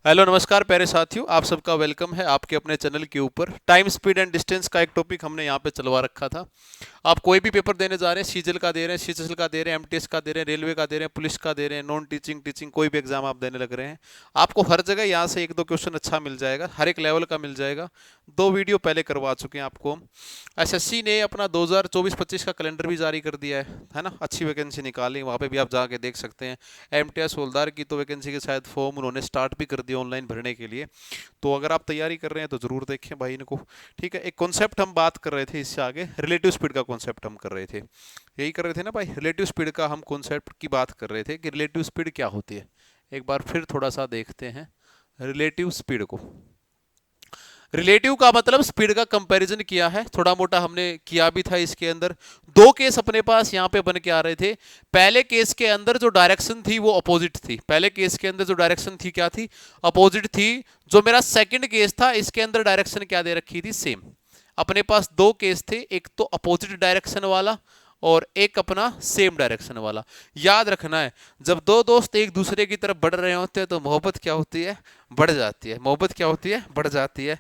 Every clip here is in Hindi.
हेलो नमस्कार प्यारे साथियों, आप सबका वेलकम है आपके अपने चैनल के ऊपर। टाइम स्पीड एंड डिस्टेंस का एक टॉपिक हमने यहाँ पे चलवा रखा था। आप कोई भी पेपर देने जा रहे हैं, सीजीएल का दे रहे हैं, सीएचएसएल का दे रहे हैं, एमटीएस का दे रहे हैं, रेलवे का दे रहे हैं, पुलिस का दे रहे हैं, नॉन टीचिंग टीचिंग कोई भी एग्जाम आप देने लग रहे हैं, आपको हर जगह यहाँ से एक दो क्वेश्चन अच्छा मिल जाएगा, हर एक लेवल का मिल जाएगा। दो वीडियो पहले करवा चुके हैं आपको हम। एसएससी ने अपना 2024-25 का कैलेंडर भी जारी कर दिया है ना। अच्छी वैकेंसी निकाली, वहाँ पे भी आप जाके देख सकते हैं। एमटीएस हवलदार की तो वैकेंसी के शायद फॉर्म उन्होंने स्टार्ट भी कर दिया ऑनलाइन भरने के लिए। तो अगर आप तैयारी कर रहे हैं तो ज़रूर देखें भाई इनको। ठीक है, एक कॉन्सेप्ट हम बात कर रहे थे, इससे आगे रिलेटिव स्पीड का कॉन्सेप्ट हम कर रहे थे। यही कर रहे थे ना भाई, रिलेटिव स्पीड का हम कॉन्सेप्ट की बात कर रहे थे कि रिलेटिव स्पीड क्या होती है। एक बार फिर थोड़ा सा देखते हैं रिलेटिव स्पीड को। रिलेटिव का मतलब स्पीड का कंपैरिजन किया है, थोड़ा मोटा हमने किया भी था इसके अंदर। दो केस अपने पास यहाँ पे बन के आ रहे थे। पहले केस के अंदर जो डायरेक्शन थी वो अपोजिट थी। पहले केस के अंदर जो डायरेक्शन थी क्या थी? अपोजिट थी। जो मेरा सेकंड केस था इसके अंदर डायरेक्शन क्या दे रखी थी? सेम। अपने पास दो केस थे, एक तो अपोजिट डायरेक्शन वाला और एक अपना सेम डायरेक्शन वाला। याद रखना है, जब दो दोस्त एक दूसरे की तरफ बढ़ रहे होते हैं तो मोहब्बत क्या होती है? बढ़ जाती है। मोहब्बत क्या होती है? बढ़ जाती है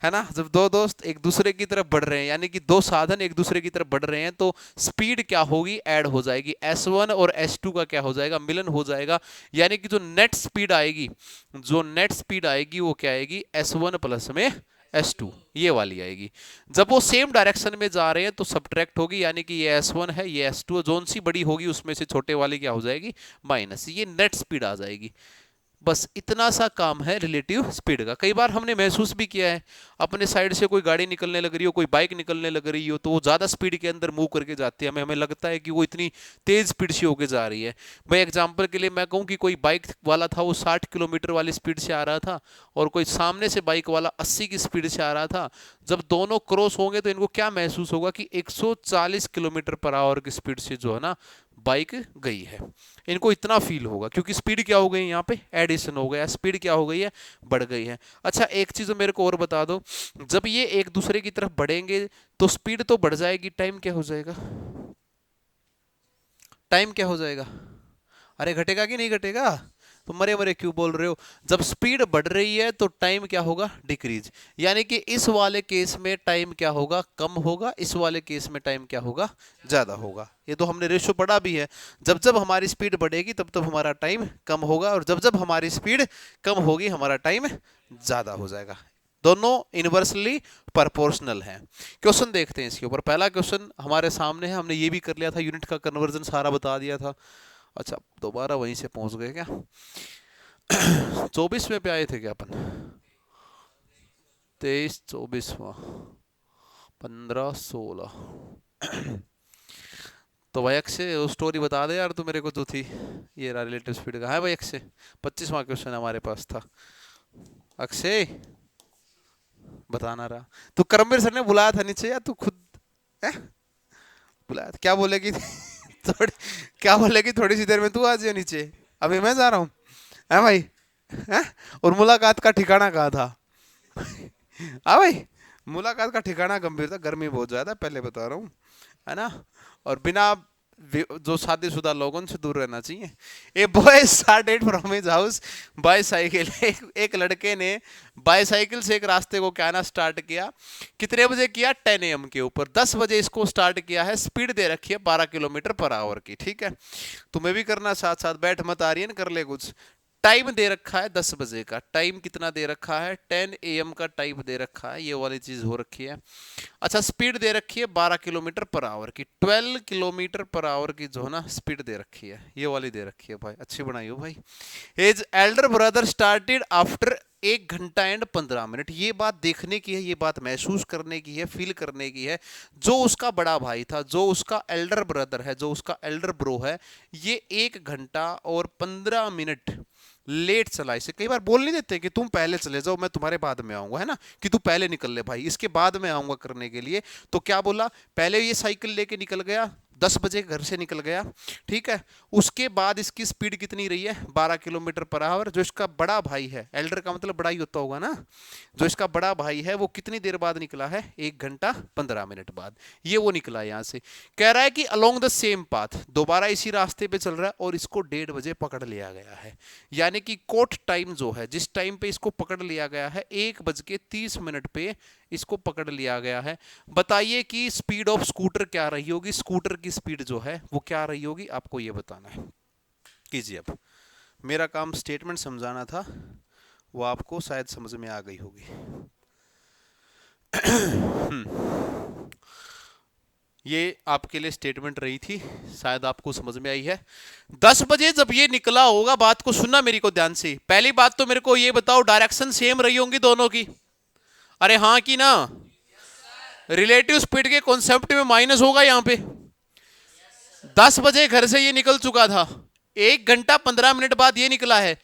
ना। जब दो दोस्त एक दूसरे की तरफ बढ़ रहे हैं, यानी कि दो साधन एक दूसरे की तरफ बढ़ रहे हैं, तो स्पीड क्या होगी? ऐड हो जाएगी। S1 और S2 का क्या हो जाएगा? मिलन हो जाएगा। यानी कि जो नेट स्पीड आएगी, जो नेट स्पीड आएगी वो क्या आएगी? S1 प्लस में S2, ये वाली आएगी। जब वो सेम डायरेक्शन में जा रहे हैं तो सब्ट्रैक्ट होगी, यानी कि ये S1 है, ये S2, जोन सी बड़ी होगी उसमें से छोटे वाली क्या हो जाएगी? माइनस। ये नेट स्पीड आ जाएगी। बस इतना सा काम है रिलेटिव स्पीड का। कई बार हमने महसूस भी किया है, अपने साइड से कोई गाड़ी निकलने लग रही हो, कोई बाइक निकलने लग रही हो, तो वो ज़्यादा स्पीड के अंदर मूव करके जाती है। हमें हमें लगता है कि वो इतनी तेज़ स्पीड से होके जा रही है। भाई एग्जांपल के लिए मैं कहूँ कि कोई बाइक वाला था, वो 60 किलोमीटर वाली स्पीड से आ रहा था और कोई सामने से बाइक वाला 80 की स्पीड से आ रहा था। जब दोनों क्रॉस होंगे तो इनको क्या महसूस होगा कि 140 किलोमीटर पर आवर की स्पीड से जो है ना बाइक गई है। इनको इतना फील होगा, क्योंकि स्पीड क्या हो गई? यहाँ पे एडिशन हो गया, स्पीड क्या हो गई है? बढ़ गई है। अच्छा, एक चीज मेरे को और बता दो, जब ये एक दूसरे की तरफ बढ़ेंगे तो स्पीड तो बढ़ जाएगी, टाइम क्या हो जाएगा? टाइम क्या हो जाएगा? अरे घटेगा कि नहीं घटेगा? तो मरे मरे क्यों बोल रहे हो? जब स्पीड बढ़ रही है तो टाइम क्या होगा? डिक्रीज। यानी कि इस वाले केस में टाइम क्या होगा? कम होगा। इस वाले केस में टाइम क्या होगा? ज्यादा होगा। ये तो हमने रेशो पढ़ा भी है। जब जब हमारी स्पीड बढ़ेगी तब तब हमारा टाइम कम होगा, और जब जब हमारी स्पीड कम होगी हमारा टाइम ज्यादा हो जाएगा। दोनों इनवर्सली प्रोपोर्शनल हैं। क्वेश्चन देखते हैं इसके ऊपर। पहला क्वेश्चन हमारे सामने है, हमने ये भी कर लिया था, यूनिट का कन्वर्जन सारा बता दिया था। अच्छा, दोबारा वहीं से पहुंच गए क्या? 24वें पे आए थे क्या अपन? 23, 24वां, 15, 16। तो भाई अक्षय वो स्टोरी बता दे यार, तू मेरे को जो थी। ये रहा रिलेटिव स्पीड का है भाई अक्षय। 25वां क्वेश्चन हमारे पास था। अक्षय बताना रहा। तू करमवीर सर ने बुलाया था नीचे या तू खुद है? बुलाया था, क्या बोलेगी? थोड़ी, क्या बोलेगी? थोड़ी सी देर में तू आ जाए नीचे, अभी मैं जा रहा हूँ। है भाई? है? और मुलाकात का ठिकाना कहाँ था? हाँ भाई, मुलाकात का ठिकाना गंभीर था, गर्मी बहुत ज्यादा पहले बता रहा हूँ, है ना। और बिना जो शादीशुदा लोगों से दूर रहना चाहिए। A boy started from his house bicycle. एक लड़के ने बाईसाइकिल से एक रास्ते को क्या ना स्टार्ट किया। कितने बजे किया? 10 AM के ऊपर। 10 बजे इसको स्टार्ट किया है। स्पीड दे रखी है 12 किलोमीटर पर आवर की। ठीक है, तुम्हें भी करना साथ साथ, बैठ मत आ रही है ना, कर ले कुछ। टाइम दे रखा है 10 बजे का। टाइम कितना दे रखा है? 10 AM का टाइम दे रखा है, ये वाली चीज हो रखी है। अच्छा, स्पीड दे रखी है 12 किलोमीटर पर आवर की। 12 किलोमीटर पर आवर की जो है ना स्पीड दे रखी है, ये वाली दे रखी है भाई। अच्छी बनाई हो भाई। His Elder brother started after 1 घंटा एंड 15 मिनट। ये बात देखने की है, ये बात महसूस करने की है, फील करने की है। जो उसका बड़ा भाई था, जो उसका एल्डर ब्रदर है, जो उसका एल्डर ब्रो है, ये 1 घंटा और 15 मिनट लेट चला। इसे कई बार बोल नहीं देते कि तुम पहले चले जाओ, मैं तुम्हारे बाद में आऊंगा, है ना, कि तू पहले निकल ले भाई, इसके बाद में आऊंगा करने के लिए। तो क्या बोला? पहले ये साइकिल लेके निकल गया, 10 बजे घर से निकल गया, ठीक है। उसके बाद इसकी स्पीड कितनी रही है, 12 किलोमीटर पर आवर। जो इसका बड़ा भाई है, एल्डर का मतलब बड़ा ही होता होगा ना, जो इसका बड़ा भाई है वो कितनी देर बाद निकला है, 1 घंटा 15 मिनट बाद। ये वो निकला यहां से। कह रहा है कि अलोंग द सेम पाथ, दोबारा इसी रास्ते पे चल रहा है और इसको 1:30 बजे पकड़ लिया गया है। यानी कि कोट टाइम जो है, जिस टाइम पे इसको पकड़ लिया गया है, 1:30 पे इसको पकड़ लिया गया है। बताइए कि स्पीड ऑफ स्कूटर क्या रही होगी, स्कूटर की स्पीड जो है वो क्या रही होगी, आपको ये बताना है। कीजिए। अब मेरा काम स्टेटमेंट समझाना था, वो आपको शायद समझ में आ गई होगी। ये आपके लिए स्टेटमेंट रही थी, शायद आपको समझ में आई है। 10 बजे जब ये निकला होगा, बात को सुनना मेरी को ध्यान से। पहली बात तो मेरे को ये बताओ, डायरेक्शन सेम रही होंगी दोनों की? अरे हाँ कि ना? रिलेटिव स्पीड के कॉन्सेप्ट में माइनस होगा यहां पे। 10 बजे घर से ये निकल चुका था, 1 घंटा 15 मिनट बाद ये निकला है।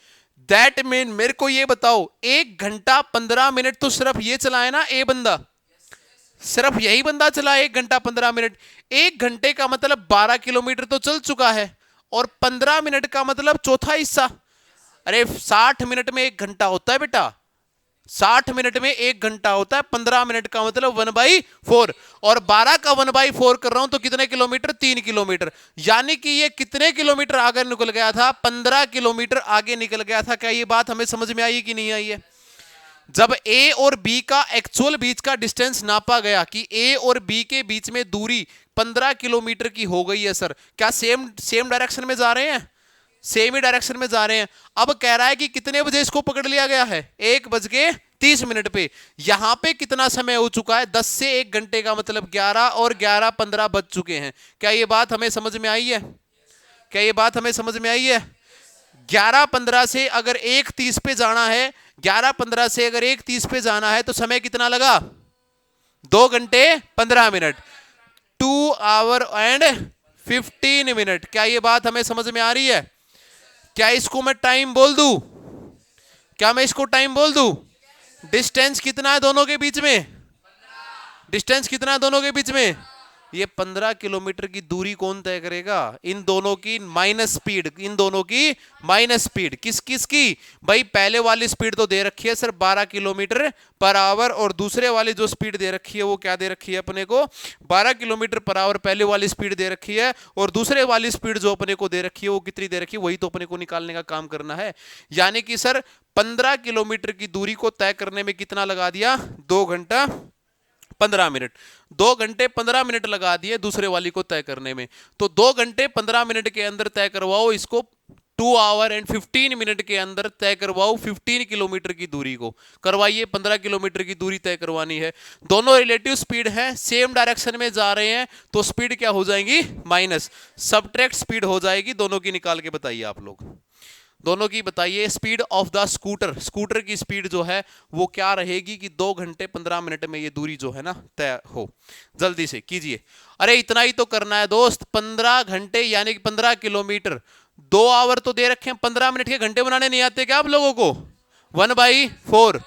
दैट मीन मेरे को ये बताओ, 1 घंटा 15 मिनट तो सिर्फ ये चला है ना, ए बंदा, सिर्फ यही बंदा चला 1 घंटा 15 मिनट। 1 घंटे का मतलब 12 किलोमीटर तो चल चुका है, और 15 मिनट का मतलब चौथा हिस्सा। अरे 60 मिनट में 1 घंटा होता है बेटा, 60 मिनट में 1 घंटा होता है। 15 मिनट का मतलब 1/4, और 12 का 1/4 कर रहा हूं तो कितने किलोमीटर, 3 किलोमीटर। यानी कि ये कितने किलोमीटर आगे निकल गया था, 15 किलोमीटर आगे निकल गया था। क्या ये बात हमें समझ में आई कि नहीं आई है? जब ए और बी का एक्चुअल बीच का डिस्टेंस नापा गया कि ए और बी के बीच में दूरी 15 किलोमीटर की हो गई है सर, क्या सेम डायरेक्शन में जा रहे हैं, सेम ही डायरेक्शन में जा रहे हैं। अब कह रहा है कि कितने बजे इसको पकड़ लिया गया है, 1:30 पे। यहां पे कितना समय हो चुका है, 10 से 1 घंटे का मतलब 11 और 11:15 बज चुके हैं। क्या ये बात हमें समझ में आई है? क्या ये बात हमें समझ में आई है? 11:15 से अगर 1:30 पे जाना है, 11:15 से अगर 1:30 पे जाना है तो समय कितना लगा, 2 घंटे 15 मिनट, 2 आवर एंड 15 मिनट। क्या ये बात हमें समझ में आ रही है? क्या इसको मैं टाइम बोल दूं, क्या मैं इसको टाइम बोल दूं? डिस्टेंस कितना है दोनों के बीच में, डिस्टेंस कितना है दोनों के बीच में? ये 15 किलोमीटर की दूरी कौन तय करेगा? इन दोनों की माइनस स्पीड, इन दोनों की माइनस स्पीड। किस किस की भाई? पहले वाली स्पीड तो दे रखी है सर 12 किलोमीटर पर आवर, और दूसरे वाली जो स्पीड दे रखी है वो क्या दे रखी है अपने को, 12 किलोमीटर पर आवर पहले वाली स्पीड दे रखी है, और दूसरे वाली स्पीड जो अपने को दे रखी है वो कितनी दे रखी है, वही तो अपने को निकालने का काम करना है। यानी कि सर 15 किलोमीटर की दूरी को तय करने में कितना लगा दिया, 2 घंटा 15 मिनट। 2 घंटे 15 मिनट लगा दिए दूसरे वाली को तय करने में। तो 2 घंटे 15 मिनट के अंदर तय करवाओ इसको, 2 आवर एंड 15 मिनट के अंदर तय करवाओ 15 किलोमीटर की दूरी को। करवाइए, 15 किलोमीटर की दूरी तय करवानी है। दोनों रिलेटिव स्पीड है, सेम डायरेक्शन में जा रहे हैं, तो स्पीड क्या हो जाएगी, माइनस, सबट्रैक्ट स्पीड हो जाएगी। दोनों की निकाल के बताइए आप लोग, दोनों की बताइए। Speed of the scooter, scooter की स्पीड जो है वो क्या रहेगी कि 2 घंटे 15 मिनट में ये दूरी जो है ना तय हो। जल्दी से कीजिए। अरे इतना ही तो करना है दोस्त, 15 घंटे यानी कि 15 किलोमीटर, 2 आवर तो दे रखे हैं, 15 मिनट के घंटे बनाने नहीं आते क्या आप लोगों को? 1/4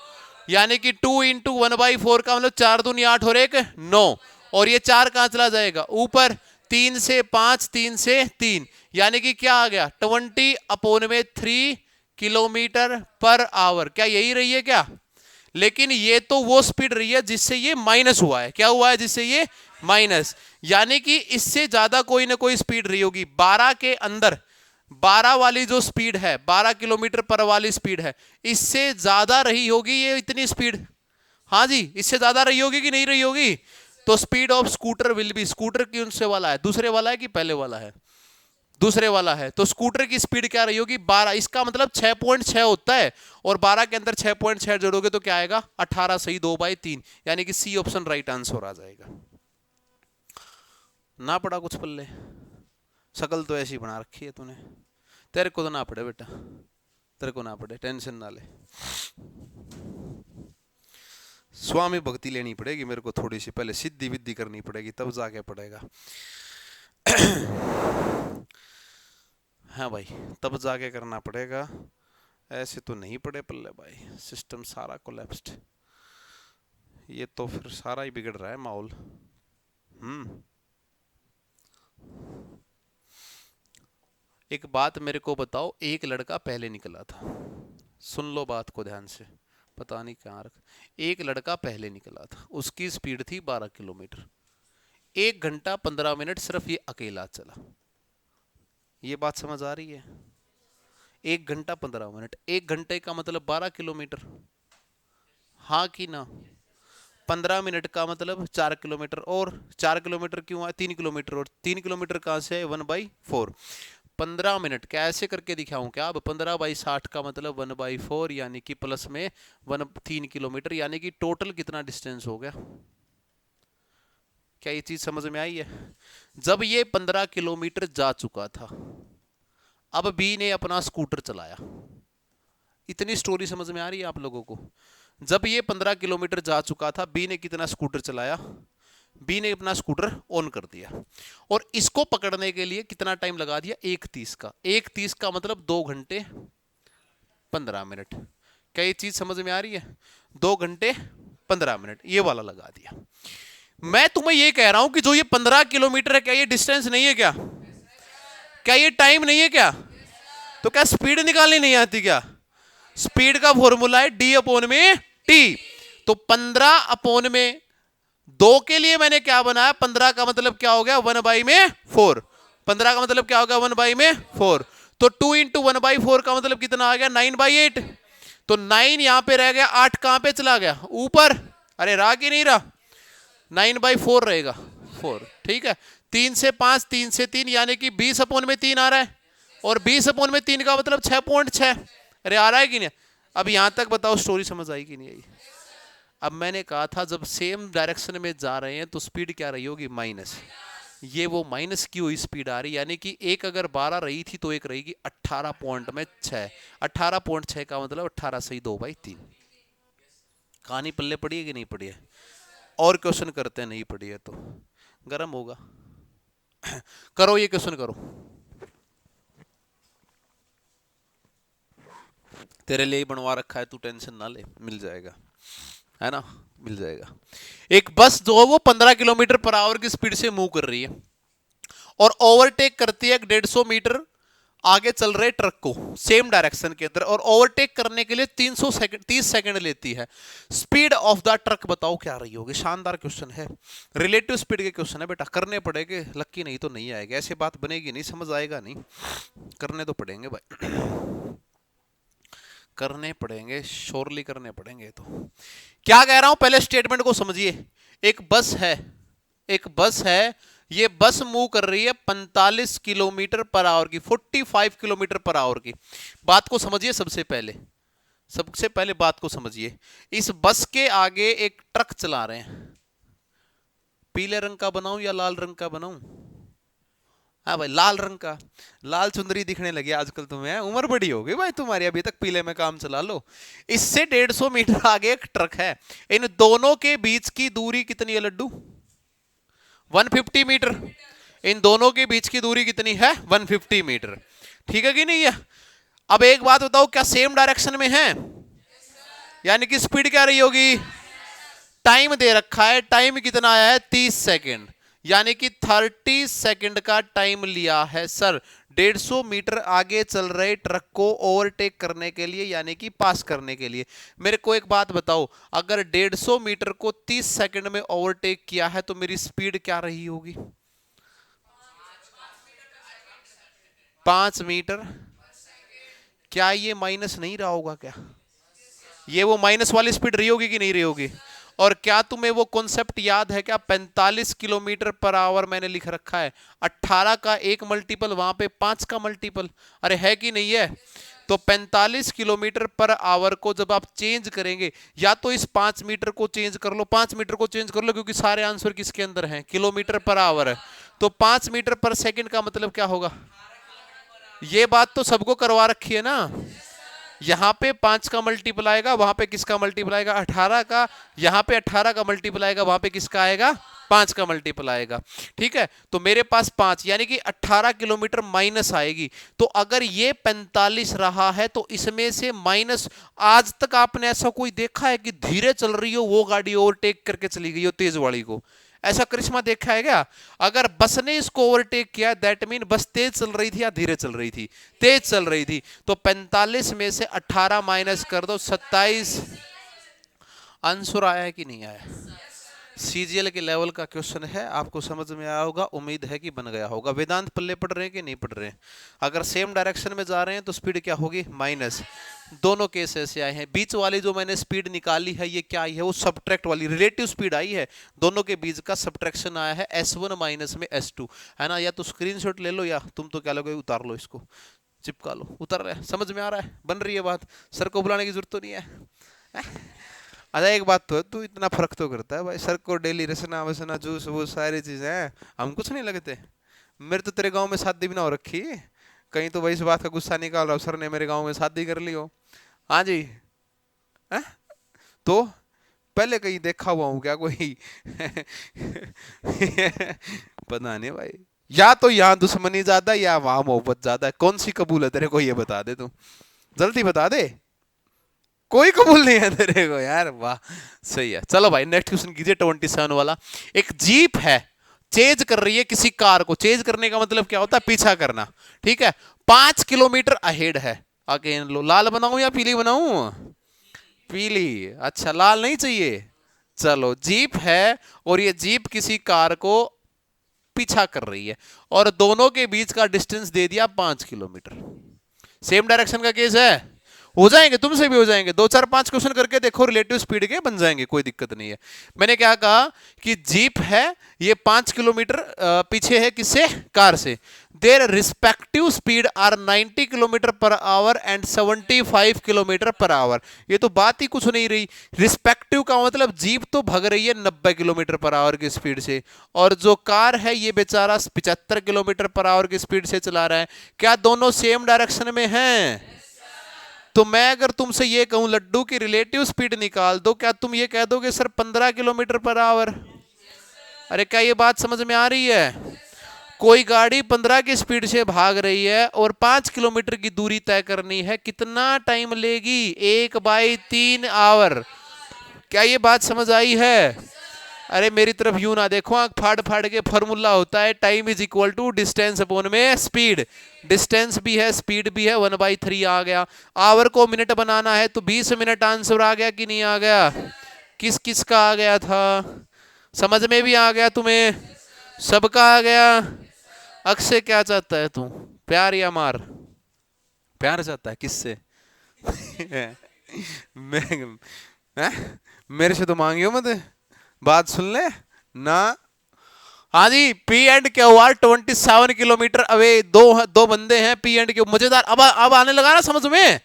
यानी कि 2 × 1/4 का मतलब 4 दूनी 8 और 1 9, और ये 4 कहां चला जाएगा, ऊपर, 3 से 5, 3 से 3, यानी कि क्या आ गया, 20/3 किलोमीटर पर आवर। क्या यही रही है क्या? लेकिन ये तो वो स्पीड रही है जिससे ये माइनस हुआ है। क्या हुआ है जिससे ये माइनस? यानी कि इससे ज्यादा कोई ना कोई स्पीड रही होगी 12 के अंदर। 12 वाली जो स्पीड है, 12 किलोमीटर पर वाली स्पीड है, इससे ज्यादा रही होगी ये इतनी स्पीड। हाँ जी, इससे ज्यादा रही होगी कि नहीं रही होगी? तो speed of scooter will be, scooter कौन से वाला है, दूसरे वाला है कि पहले वाला है? दूसरे वाला है। तो स्कूटर की स्पीड क्या रही होगी, 12। इसका मतलब 6.6 होता है, और 12 के अंदर 6.6 जोड़ोगे तो क्या आएगा, 18 सही 2/3, यानी कि सी ऑप्शन राइट आंसर आ जाएगा। ना पड़ा कुछ पल्ले, शकल तो ऐसी बना रखी है तूने। तेरे को तो ना पड़े बेटा, तेरे को ना पड़े, टेंशन ना ले। स्वामी भक्ति लेनी पड़ेगी मेरे को, थोड़ी सी पहले सिद्धि विद्धि करनी पड़ेगी तब जाके पड़ेगा। हाँ भाई, तब जाके करना पड़ेगा, ऐसे तो नहीं पड़े पल्ले भाई। सिस्टम सारा कोलैप्स्ड, ये तो फिर सारा ही बिगड़ रहा है माहौल। एक बात मेरे को बताओ, एक लड़का पहले निकला था, सुन लो बात को ध्यान से, पता नहीं कहाँ रख। एक लड़का पहले निकला था, उसकी स्पीड थी 12 किलोमीटर, 1 घंटा 15 मिनट सिर्फ ये अकेला चला। ये बात समझ आ रही है? 1 घंटा 15 मिनट, 1 घंटे का मतलब 12 किलोमीटर, हाँ कि ना? 15 मिनट का मतलब 4 किलोमीटर, और 4 किलोमीटर क्यों आया? 3 किलोमीटर, और 3 किलोमीटर कहाँ से है? 1/4। 15 मिनट कैसे करके दिखाऊं क्या? अब 15/60 का मतलब 1/4, यानी कि प्लस में 3 किलोमीटर, यानी कि टोटल कितना डिस्टेंस हो गया? क्या ये चीज समझ में आई है? जब ये 15 किलोमीटर जा चुका था, अब बी ने अपना स्कूटर चलाया। इतनी स्टोरी समझ में आ रही है आप लोगों को? जब ये 15 किलोमीटर जा चुका था, बी ने कितना स्कूटर चलाया? बी ने अपना स्कूटर ऑन कर दिया, और इसको पकड़ने के लिए कितना टाइम लगा दिया? 1:30 का। 1:30 का मतलब 2 घंटे 15 मिनट। क्या ये चीज समझ में आ रही है? 2 घंटे 15 मिनट ये वाला लगा दिया। मैं तुम्हें ये कह रहा हूं कि जो ये 15 किलोमीटर है, क्या ये डिस्टेंस नहीं है? क्या क्या ये टाइम नहीं है? क्या तो क्या स्पीड निकालनी नहीं आती? क्या स्पीड का फॉर्मूला है D/टी। तो 15/2 के लिए मैंने क्या बनाया? 15 का मतलब क्या हो गया? 1/4। 15 का मतलब क्या हो गया? 1/4। तो 2 × 1/4 का मतलब कितना आ गया? 9/8। तो 9 यहां पे रह गया, 8 कहां पे चला गया? ऊपर। अरे रहा कि नहीं रहा? 9/4 रहेगा, 4। ठीक है, 3 से 5, 3 से 3, यानी कि 20/3 आ रहा है, और 20/3 का मतलब 6.6। अरे आ रहा है कि नहीं? अब यहां तक बताओ स्टोरी समझ आई कि नहीं आई? अब मैंने कहा था जब सेम डायरेक्शन में जा रहे हैं तो स्पीड क्या रही होगी? माइनस। ये वो माइनस की हुई स्पीड आ रही, यानी कि एक अगर 12 रही थी तो एक रहेगी 18.6। 18.6 का मतलब 18 सही 2/3। कहानी पल्ले पड़ी है कि नहीं पड़ी है? और क्वेश्चन करते हैं, नहीं पड़ी है तो गर्म होगा। करो ये क्वेश्चन करो, तेरे लिए ही बनवा रखा है, तू टेंशन ना ले, मिल जाएगा, है ना? मिल जाएगा। एक बस जो है वो 15 किलोमीटर/आवर की स्पीड से मूव कर रही है, और ओवरटेक करती है 150 मीटर आगे चल रहे ट्रक को सेम डायरेक्शन के अंदर, और ओवरटेक करने के लिए 30 सेकंड लेती है। स्पीड ऑफ द ट्रक बताओ क्या रही होगी? शानदार क्वेश्चन है, रिलेटिव स्पीड के क्वेश्चन है बेटा, करने पड़ेंगे, लक्की नहीं तो नहीं आएगा, ऐसे बात बनेगी नहीं, समझ आएगा नहीं, करने तो पड़ेंगे भाई, करने पड़ेंगे, श्योरली करने पड़ेंगे। तो क्या कह रहा हूं, पहले स्टेटमेंट को समझिए। एक बस है, एक बस है, ये बस मूव कर रही है 45 किलोमीटर/आवर की, 45 किलोमीटर/आवर की। बात को समझिए, सबसे पहले बात को समझिए। इस बस के आगे एक ट्रक चला रहे हैं, पीले रंग का बनाऊं या लाल रंग का बनाऊं? हाँ भाई, लाल रंग का। लाल चुंदरी दिखने लगी आजकल तुम्हें, उम्र बड़ी हो गई भाई तुम्हारी, अभी तक पीले में काम चला लो। इससे 150 मीटर आगे एक ट्रक है, इन दोनों के बीच की दूरी कितनी है लड्डू? 150 मीटर। इन दोनों के बीच की दूरी कितनी है? 150 मीटर। ठीक है कि नहीं है? अब एक बात बताओ, क्या सेम डायरेक्शन में है? यानी कि स्पीड क्या रही होगी? टाइम दे रखा है, टाइम कितना आया है? 30 सेकंड, यानी कि 30 सेकंड का टाइम लिया है सर 150 मीटर आगे चल रहे ट्रक को ओवरटेक करने के लिए, यानी कि पास करने के लिए। मेरे को एक बात बताओ, अगर 150 मीटर को 30 सेकंड में ओवरटेक किया है तो मेरी स्पीड क्या रही होगी? 5 मीटर। क्या ये माइनस नहीं रहा होगा? क्या ये वो माइनस वाली स्पीड रही होगी कि नहीं रही होगी? और क्या तुम्हें वो कॉन्सेप्ट याद है क्या? 45 किलोमीटर/आवर मैंने लिख रखा है, 18 का एक मल्टीपल, वहां पे 5 का मल्टीपल, अरे है कि नहीं है? तो 45 किलोमीटर/आवर को जब आप चेंज करेंगे, या तो इस 5 मीटर को चेंज कर लो, 5 मीटर को चेंज कर लो, क्योंकि सारे आंसर किसके अंदर हैं? किलोमीटर/आवर है। तो 5 मीटर पर सेकंड का मतलब क्या होगा? ये बात तो सबको करवा रखी है ना। यहां पे 5 का मल्टीपल आएगा, वहां पे किसका मल्टीपल आएगा? 18 का। यहां पे 18 का मल्टीपल आएगा, वहां पे किसका आएगा? 5 का मल्टीपल आएगा। ठीक है, तो मेरे पास 5, यानी कि 18 किलोमीटर माइनस आएगी। तो अगर ये 45 रहा है तो इसमें से माइनस, आज तक आपने ऐसा कोई देखा है कि धीरे चल रही हो वो गाड़ी ओवरटेक करके चली गई हो तेज वाली को? ऐसा करिश्मा देखा है क्या? अगर बस ने इसको ओवरटेक किया दैट मीन बस तेज चल रही थी या धीरे चल रही थी? तेज चल रही थी। तो 45 में से 18 माइनस कर दो, 27। आंसर आया है कि नहीं आया? सीजीएल के लेवल का क्वेश्चन है, आपको समझ में आया होगा, उम्मीद है कि बन गया होगा। वेदांत पल्ले पढ़ रहे हैं कि नहीं पढ़ रहे हैं? अगर सेम डायरेक्शन में जा रहे हैं तो स्पीड क्या होगी? माइनस। दोनों केस ऐसे आए हैं। बीच वाली जो मैंने स्पीड निकाली है ये क्या आई है? वो सब्ट्रैक्ट वाली रिलेटिव स्पीड आई है। दोनों के बीच का सब्ट्रैक्शन आया है S1 माइनस में S2, है ना? या तो स्क्रीनशॉट ले लो या तुम तो क्या लोगे, उतार लो, इसको चिपका लो। उतर रहा है, समझ में आ रहा है, बन रही है बात। सर को बुलाने की जरूरत तो नहीं है। अच्छा एक बात तो है, तू इतना फर्क तो करता है भाई। सर को डेली रसना वसना जूस वो सारी चीजें हैं, हम कुछ नहीं लगते। मेरे तो तेरे गांव में शादी भी ना हो रखी, कहीं तो भाई इस बात का गुस्सा निकाल रहा हूँ सर ने मेरे गांव में शादी कर ली हो। हाँ जी। है? तो पहले कहीं देखा हुआ हूँ क्या कोई? पता नहीं भाई, या तो यहाँ दुश्मनी ज्यादा या वहां मोहब्बत ज्यादा है। कौन सी कबूल है तेरे को, ये बता दे तू, जल्दी बता दे। कोई कबूल नहीं है तेरे को यार, वाह सही है। चलो भाई नेक्स्ट क्वेश्चन कीजिए 27 वाला। एक जीप है, चेज कर रही है किसी कार को। चेज करने का मतलब क्या होता है? पीछा करना, ठीक है। 5 किलोमीटर अहेड है। आगे लो, लाल बनाऊं या पीली बनाऊं? पीली। अच्छा लाल नहीं चाहिए। चलो जीप है और ये जीप किसी कार को पीछा कर रही है और दोनों के बीच का डिस्टेंस दे दिया 5 किलोमीटर। सेम डायरेक्शन का केस है, हो जाएंगे, तुमसे भी हो जाएंगे। 2 4 5 क्वेश्चन करके देखो, रिलेटिव स्पीड के बन जाएंगे, कोई दिक्कत नहीं है। मैंने क्या कहा कि जीप है, ये 5 किलोमीटर पीछे है किससे? कार से। Their respective speed are 90 kilometre per hour and 75 kilometre per hour. ये तो बात ही कुछ नहीं रही। रिस्पेक्टिव का मतलब जीप तो भग रही है 90 किलोमीटर पर आवर की स्पीड से, और जो कार है ये बेचारा 75 किलोमीटर पर आवर की स्पीड से चला रहा है। क्या दोनों सेम डायरेक्शन में हैं? तो मैं अगर तुमसे ये कहूं लड्डू की रिलेटिव स्पीड निकाल दो, क्या तुम ये कह दोगे सर 15 किलोमीटर पर आवर? अरे क्या ये बात समझ में आ रही है? कोई गाड़ी 15 की स्पीड से भाग रही है और 5 किलोमीटर की दूरी तय करनी है, कितना टाइम लेगी? 1/3 आवर। क्या ये बात समझ आई है? अरे मेरी तरफ यूं ना देखो आंख फाड़ फाड़ के। फॉर्मूला होता है time is equal to distance upon में स्पीड। डिस्टेंस भी है स्पीड भी है, 1/3 आ गया। आवर को मिनट बनाना है तो 20 मिनट आंसर आ गया कि नहीं आ गया? किस किस का आ गया था? समझ में भी आ गया तुम्हें? सबका आ गया। अक्षय क्या चाहता है तू, प्यार या मार? प्यार चाहता है किससे? मैं, मेरे से तो मांगियो मत, बात सुन ले ना। हाँ जी, P and Q are 27 kilometre away. दो बंदे हैं पी एंड क्यू। मजेदार। अब आने लगा ना समझ में?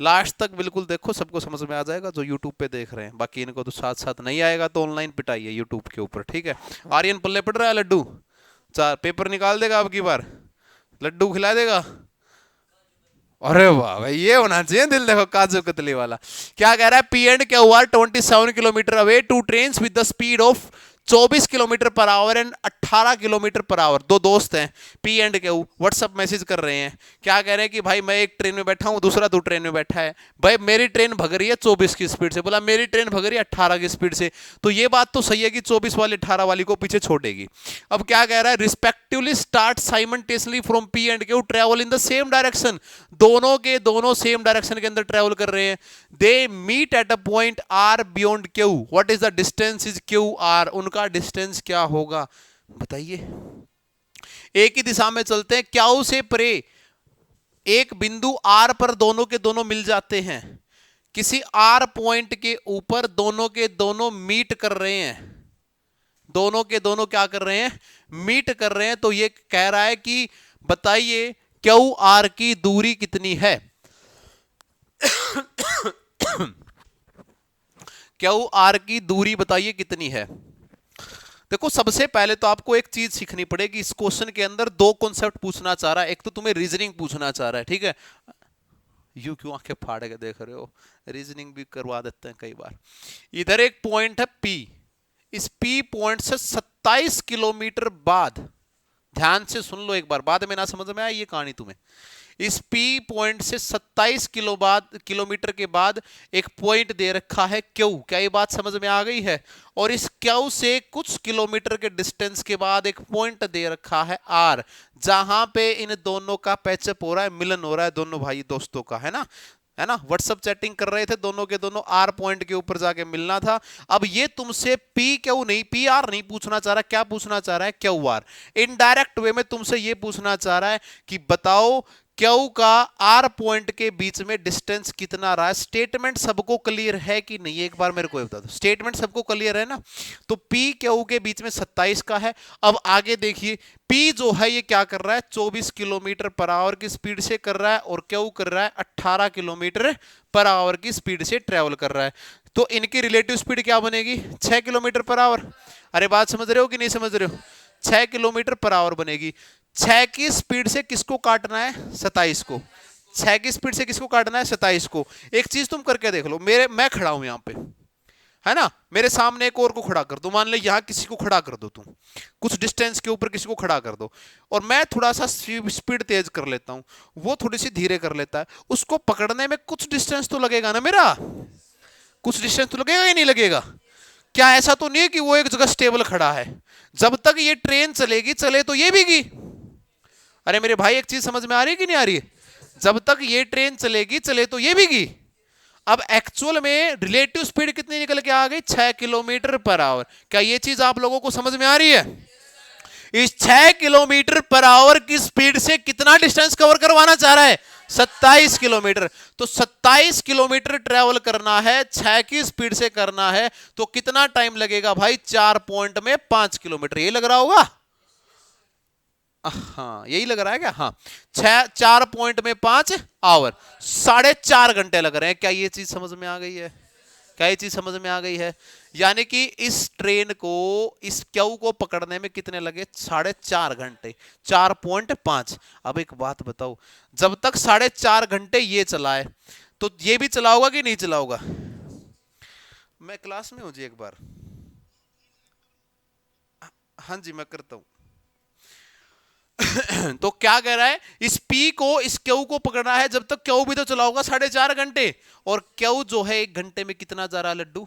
लास्ट तक बिल्कुल देखो, सबको समझ में आ जाएगा जो यूट्यूब पे देख रहे हैं। बाकी इनको तो साथ साथ नहीं आएगा तो ऑनलाइन पिटाइए यूट्यूब के ऊपर, ठीक है। आर्यन पल्ले पड़ रहा है लड्डू, 4 पेपर निकाल देगा अब की बार, लड्डू खिला देगा। अरे वाह भाई, ये होना चाहिए दिल, देखो काजू कतली वाला। क्या कह रहा है? P and Q are 27 kilometre away, two train with the speed of 24 kilometre per hour and 18 kilometre per hour. दो दोस्त हैं P and Q, WhatsApp message कर रहे हैं। क्या कह रहे हैं कि भाई मैं एक ट्रेन में बैठा हूं, दूसरा तू ट्रेन में बैठा है। भाई मेरी ट्रेन भग रही है 24 की स्पीड से, बोला मेरी ट्रेन भग रही है 18 की स्पीड से। तो ये बात तो सही है कि 24 वाली 18 वाली को पीछे छोड़ेगी। अब क्या कह रहा है? Respectively start simultaneously from P and Q, travel in the same direction. दोनों के दोनों सेम डायरेक्शन के अंदर ट्रेवल कर रहे हैं। They meet at a point R beyond Q. What is the distance is Q R? उनका डिस्टेंस क्या होगा बताइए। एक ही दिशा में चलते हैं, क्यू से परे एक बिंदु आर पर दोनों के दोनों मिल जाते हैं। किसी आर पॉइंट के ऊपर दोनों के दोनों मीट कर रहे हैं। दोनों के दोनों क्या कर रहे हैं? मीट कर रहे हैं। तो ये कह रहा है कि बताइए क्यू आर की दूरी कितनी है? क्यू आर की दूरी बताइए कितनी है? देखो सबसे पहले तो आपको एक चीज सीखनी पड़ेगी। इस क्वेश्चन के अंदर दो कॉन्सेप्ट पूछना चाह रहा है। एक तो तुम्हें रीजनिंग पूछना चाह रहा है, ठीक है। यू क्यों आंखें फाड़ के देख रहे हो? रीजनिंग भी करवा देते हैं कई बार। इधर एक पॉइंट है पी, इस पी पॉइंट से 27 किलोमीटर बाद, ध्यान से सुन लो एक बार, बाद में ना समझ में आए ये कहानी तुम्हें। इस पी पॉइंट से 27 किलोमीटर के बाद एक पॉइंट दे रखा है क्यू। क्या ये बात समझ में आ गई है? और इस क्यू से कुछ किलोमीटर के डिस्टेंस के बाद एक पॉइंट दे रखा है आर, जहां पे इन दोनों का पैचअप हो रहा है, मिलन हो रहा है दोनों भाई दोस्तों का, है ना व्हाट्सएप चैटिंग कर रहे थे दोनों के दोनों, आर पॉइंट के ऊपर जाके मिलना था। अब ये तुमसे पी क्यू नहीं, पी आर नहीं पूछना चाह रहा, क्या पूछना चाह रहा है? Q R. इनडायरेक्ट वे में तुमसे ये पूछना चाह रहा है कि बताओ क्यू का आर पॉइंट के बीच में डिस्टेंस कितना रहा है। स्टेटमेंट सबको क्लियर है कि नहीं? एक बार मेरे को बता दो, स्टेटमेंट सबको क्लियर है ना? तो पी क्यू के बीच में 27 का है। अब आगे देखिए, पी जो है ये क्या कर रहा है, 24 किलोमीटर पर आवर की स्पीड से कर रहा है, और क्यू कर रहा है 18 किलोमीटर पर आवर की स्पीड से ट्रेवल कर रहा है। तो इनकी रिलेटिव स्पीड क्या बनेगी? 6 किलोमीटर पर आवर। अरे बात समझ रहे हो कि नहीं समझ रहे हो? 6 किलोमीटर पर आवर बनेगी। 6 की स्पीड से किसको काटना है? 27 को। 6 की स्पीड से किसको काटना है? 27 को। एक चीज तुम करके देख लो, मैं खड़ा हूं यहां पे, है ना, मेरे सामने एक और को खड़ा कर दो, मान ले यहां किसी को खड़ा कर दो, तुम कुछ डिस्टेंस के ऊपर किसी को खड़ा कर दो, और मैं थोड़ा सा स्पीड तेज कर लेता हूं, वो थोड़ी सी धीरे कर लेता है, उसको पकड़ने में कुछ डिस्टेंस तो लगेगा ना मेरा, कुछ डिस्टेंस तो लगेगा या नहीं लगेगा? क्या ऐसा तो नहीं है कि वो एक जगह स्टेबल खड़ा है, जब तक ये ट्रेन चलेगी चले तो ये भीगी। अरे मेरे भाई एक चीज समझ में आ रही है कि नहीं आ रही है? जब तक ये ट्रेन चलेगी चले तो ये भीगी। अब एक्चुअल में रिलेटिव स्पीड कितनी निकल के आ गई? 6 किलोमीटर पर आवर। क्या ये चीज आप लोगों को समझ में आ रही है? इस 6 किलोमीटर पर आवर की स्पीड से कितना डिस्टेंस कवर करवाना चाह रहा है? 27 किलोमीटर। तो 27 किलोमीटर ट्रेवल करना है, 6 की स्पीड से करना है, तो कितना टाइम लगेगा भाई? 4 पॉइंट में 5 किलोमीटर। ये लग रहा होगा? हाँ यही लग रहा है क्या? हाँ, 4 पॉइंट में 5 आवर, 4.5 घंटे लग रहे हैं। क्या ये चीज समझ में आ गई है? क्या ये चीज समझ में आ गई है? यानी कि इस ट्रेन को, इस क्यू को पकड़ने में कितने लगे? 4.5 घंटे, 4.5। अब एक बात बताओ, जब तक 4.5 घंटे ये चलाए तो ये भी चलाओगा कि नहीं चलाओगा? मैं क्लास में हूं जी, एक बार। हाँ जी मैं करता हूं। तो क्या कह रहा है, इस पी को, इस क्यू को पकड़ना है, जब तक क्यू भी तो चला होगा 4.5 घंटे, और क्यू जो है 1 घंटे में कितना जा रहा है लड्डू?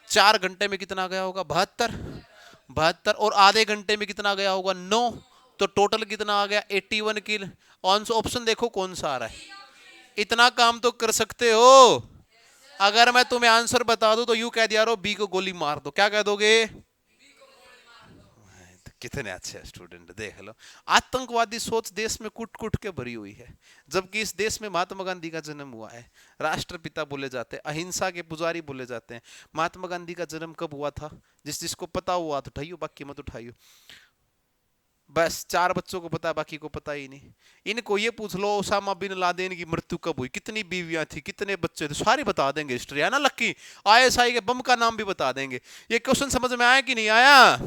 4 घंटे में कितना गया होगा? 72। और आधे घंटे में कितना गया होगा? 9। तो टोटल कितना आ गया? 81 की। ऑप्शन देखो कौन सा आ रहा है। इतना काम तो कर सकते हो। अगर मैं तुम्हें आंसर बता दूं तो यूं कह दिया, बी को गोली मार दो, क्या कह दोगे? कितने अच्छे स्टूडेंट, देख लो। आतंकवादी सोच देश में कुट कुट के भरी हुई है, जबकि इस देश में महात्मा गांधी का जन्म हुआ है, राष्ट्रपिता बोले जाते हैं, अहिंसा के पुजारी बोले जाते हैं। महात्मा गांधी का जन्म कब हुआ था? जिसको पता हुआ तो उठाइयो, बाकी मत उठाइयो। बस 4 बच्चों को पता है, बाकी को पता ही नहीं। इनको ये पूछ लो ओसामा बिन लादेन की मृत्यु कब हुई, कितनी बीवियां थी, कितने बच्चे थे, सारी बता देंगे हिस्ट्री, है ना लक्की? आईएसआई के बम का नाम भी बता देंगे। ये क्वेश्चन समझ में आया कि नहीं आया?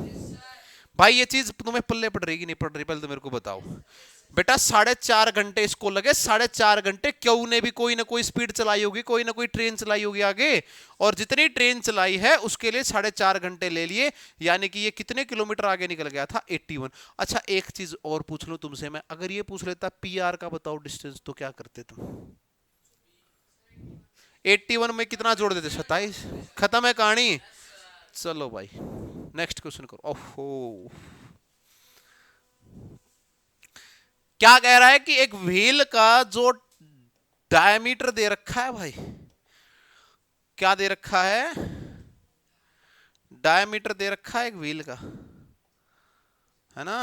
भाई ये चीज तुम्हें पल्ले पड़ रही कि नहीं पड़ रही, पहले तो मेरे को बताओ। बेटा 4.5 घंटे इसको लगे, 4.5 घंटे क्यू ने भी कोई ना कोई स्पीड चलाई होगी, कोई ना कोई ट्रेन चलाई होगी आगे, और जितनी ट्रेन चलाई है उसके लिए 4.5 घंटे ले लिए, यानी कि ये कितने किलोमीटर आगे निकल गया था? 81। अच्छा एक चीज और पूछ लो तुमसे मैं, अगर ये पूछ लेता पीआर का बताओ डिस्टेंस, तो क्या करते तुम? 81 में कितना जोड़ देते? 27। खत्म है कहानी। चलो भाई नेक्स्ट क्वेश्चन करो। ओहो, क्या कह रहा है कि एक व्हील का जो डायमीटर दे रखा है भाई, क्या दे रखा है? डायमीटर दे रखा है एक व्हील का, है ना?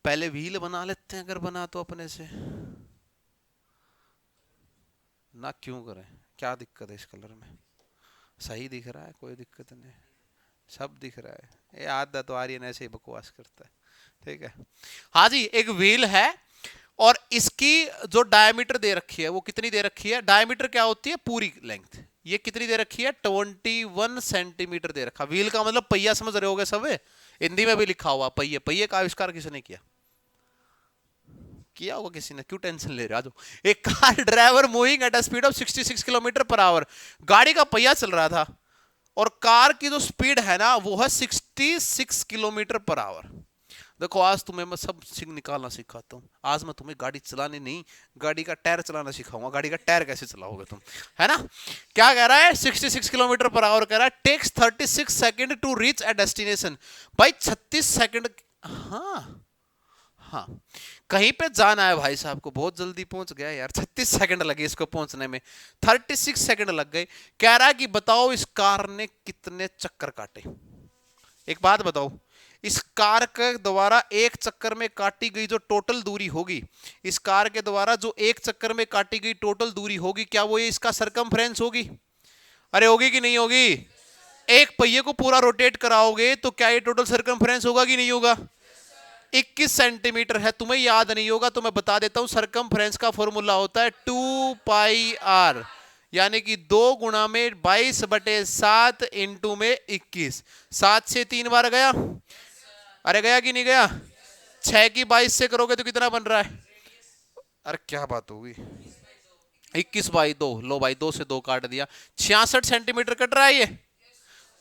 पहले व्हील बना लेते हैं, अगर बना तो अपने से ना, क्यों करें? क्या दिक्कत है इस कलर में? सही दिख रहा है, कोई दिक्कत नहीं, सब दिख रहा है। ये आदत तो आर्यन ऐसे ही बकवास करता है, ठीक है। हाँ जी, एक व्हील है और इसकी जो डायमीटर दे रखी है वो कितनी दे रखी है? डायमीटर क्या होती है? पूरी लेंथ। ये कितनी दे रखी है? 21 सेंटीमीटर दे रखा। व्हील का मतलब पहिया, समझ रहे होगे सब, हिंदी में भी लिखा हुआ पहिए। पहिए का आविष्कार किसने किया? किया होगा किसी ने, क्यों टेंशन ले रहे हो? एक car driver moving at a speed of 66 kilometre per our. गाड़ी का पहिया चल रहा था और कार की जो स्पीड है ना वो है 66 किलोमीटर पर आवर। देखो आज तुम्हें मैं सब निकालना सिखाता हूँ। आज मैं तुम्हें गाड़ी चलाने नहीं, गाड़ी का टायर चलाना सिखाऊंगा। गाड़ी का टायर कैसे चलाओगे तुम, है ना। क्या कह रहा है, 66 किलोमीटर पर आवर कह रहा है, takes 36 second to reach a destination. भाई 36 सेकंड, हाँ हाँ, कहीं पे जाना है भाई साहब को, बहुत जल्दी पहुंच गया यार, 36 सेकंड लगे इसको पहुंचने में, 36 सेकंड लग गए। कह रहा है कि बताओ इस कार ने कितने चक्कर काटे। एक बात बताओ, इस कार के द्वारा एक चक्कर में काटी गई जो टोटल दूरी होगी, इस कार के द्वारा जो एक चक्कर में काटी गई टोटल दूरी होगी, क्या वो ये इसका सरकमफ्रेंस होगी? अरे होगी कि नहीं होगी? एक पहिए को पूरा रोटेट कराओगे तो क्या ये टोटल सरकमफ्रेंस होगा कि नहीं होगा? 21 सेंटीमीटर है। तुम्हें याद नहीं होगा तो मैं बता देता हूं, सरकमफ्रेंस का फॉर्मूला होता है 2πr, यानी कि 2 × 22/7 इंटू में 21। 7 से 3 बार गया, अरे गया कि नहीं गया? 6 की 22 से करोगे तो कितना बन रहा है? अरे क्या बात होगी, 21/2। लो भाई, 2 से 2 काट दिया, 66 सेंटीमीटर कट रहा है ये।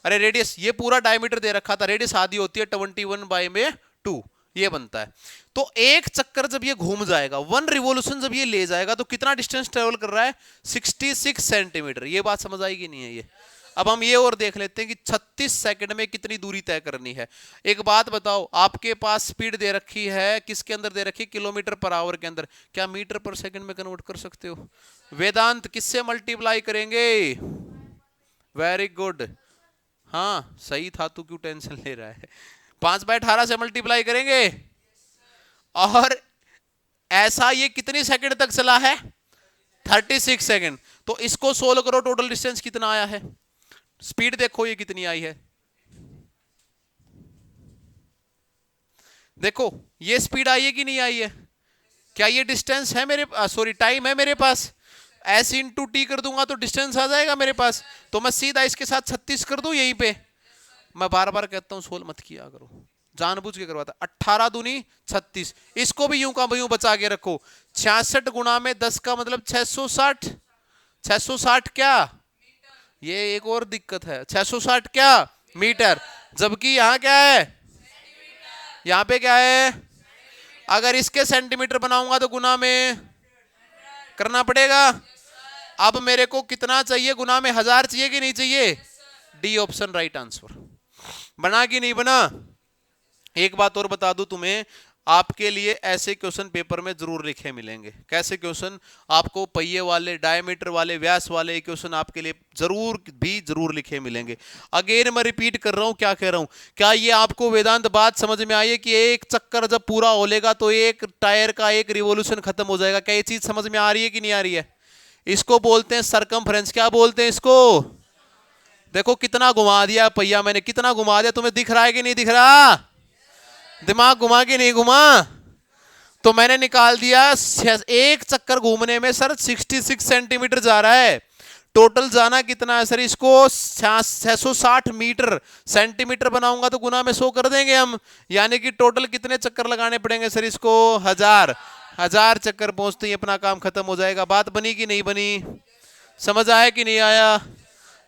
अरे रेडियस, ये पूरा डायमीटर दे रखा था, रेडियस आधी होती है 21/2, ये बनता है। तो एक चक्कर जब ये घूम जाएगा, 1 रिवोल्यूशन जब ये ले जाएगा, तो कितना डिस्टेंस ट्रेवल कर रहा है? 66 सेंटीमीटर। ये बात समझ आएगी नहीं है ये? अब हम ये और देख लेते हैं कि 36 सेकंड में कितनी दूरी तय करनी है। एक बात बताओ, आपके पास स्पीड दे रखी है, किसके अंदर दे रखी है? किलोमीटर पर आवर के अंदर। क्या मीटर पर सेकंड में कन्वर्ट कर सकते हो? वेदांत किससे मल्टीप्लाई करेंगे? वेरी गुड, हाँ सही था, तू क्यों टेंशन ले रहा है? 5/18 से मल्टीप्लाई करेंगे। और ऐसा ये कितनी सेकंड तक चला है? 36 सेकंड। तो इसको सोल्व करो, टोटल डिस्टेंस कितना आया है? स्पीड देखो ये कितनी आई है, देखो ये स्पीड आई है कि नहीं आई है? क्या ये डिस्टेंस है मेरे, सॉरी टाइम है मेरे पास? एस इंटू टी कर दूंगा तो डिस्टेंस आ जाएगा मेरे पास। तो मैं सीधा इसके साथ 36 कर दूं यहीं पे। मैं बार बार कहता हूं सोल्व मत किया करो, जानबूझ के करवाता। 18 दूनी 36, इसको भी यूं का यूं बचा के रखो। 66 गुणा में 10 का मतलब 660। 660 क्या, ये एक और दिक्कत है, 660 क्या मीटर, जबकि यहां क्या है? यहां पे क्या है? अगर इसके सेंटीमीटर बनाऊंगा तो गुना में करना पड़ेगा। अब मेरे को कितना चाहिए? गुना में 1000 चाहिए कि नहीं चाहिए? D option right answer. बना कि नहीं बना? एक बात और बता दूं तुम्हें, आपके लिए ऐसे क्वेश्चन पेपर में जरूर लिखे मिलेंगे। कैसे क्वेश्चन? आपको पहिए वाले, डायमीटर वाले, व्यास वाले क्वेश्चन आपके लिए जरूर लिखे मिलेंगे। अगेन मैं रिपीट कर रहा हूं, क्या कह रहा हूं, क्या ये आपको वेदांत बात समझ में आई है कि एक चक्कर जब पूरा होलेगा तो एक टायर का एक रिवोल्यूशन खत्म हो जाएगा? क्या ये चीज समझ में आ रही है कि नहीं आ रही है? इसको बोलते हैं सरकमफ्रेंस। क्या बोलते हैं इसको? देखो कितना घुमा दिया पहिया मैंने, कितना घुमा दिया, तुम्हें दिख रहा है कि नहीं दिख रहा? दिमाग घुमा कि नहीं घुमा? तो मैंने निकाल दिया, एक चक्कर घूमने में सर 66 सेंटीमीटर जा रहा है। टोटल जाना कितना है सर? इसको 660 मीटर, सेंटीमीटर बनाऊंगा तो गुना में 100 कर देंगे हम, यानी कि टोटल कितने चक्कर लगाने पड़ेंगे सर इसको? 1000 चक्कर पहुंचते ही अपना काम खत्म हो जाएगा। बात बनी कि नहीं बनी? समझ आया कि नहीं आया?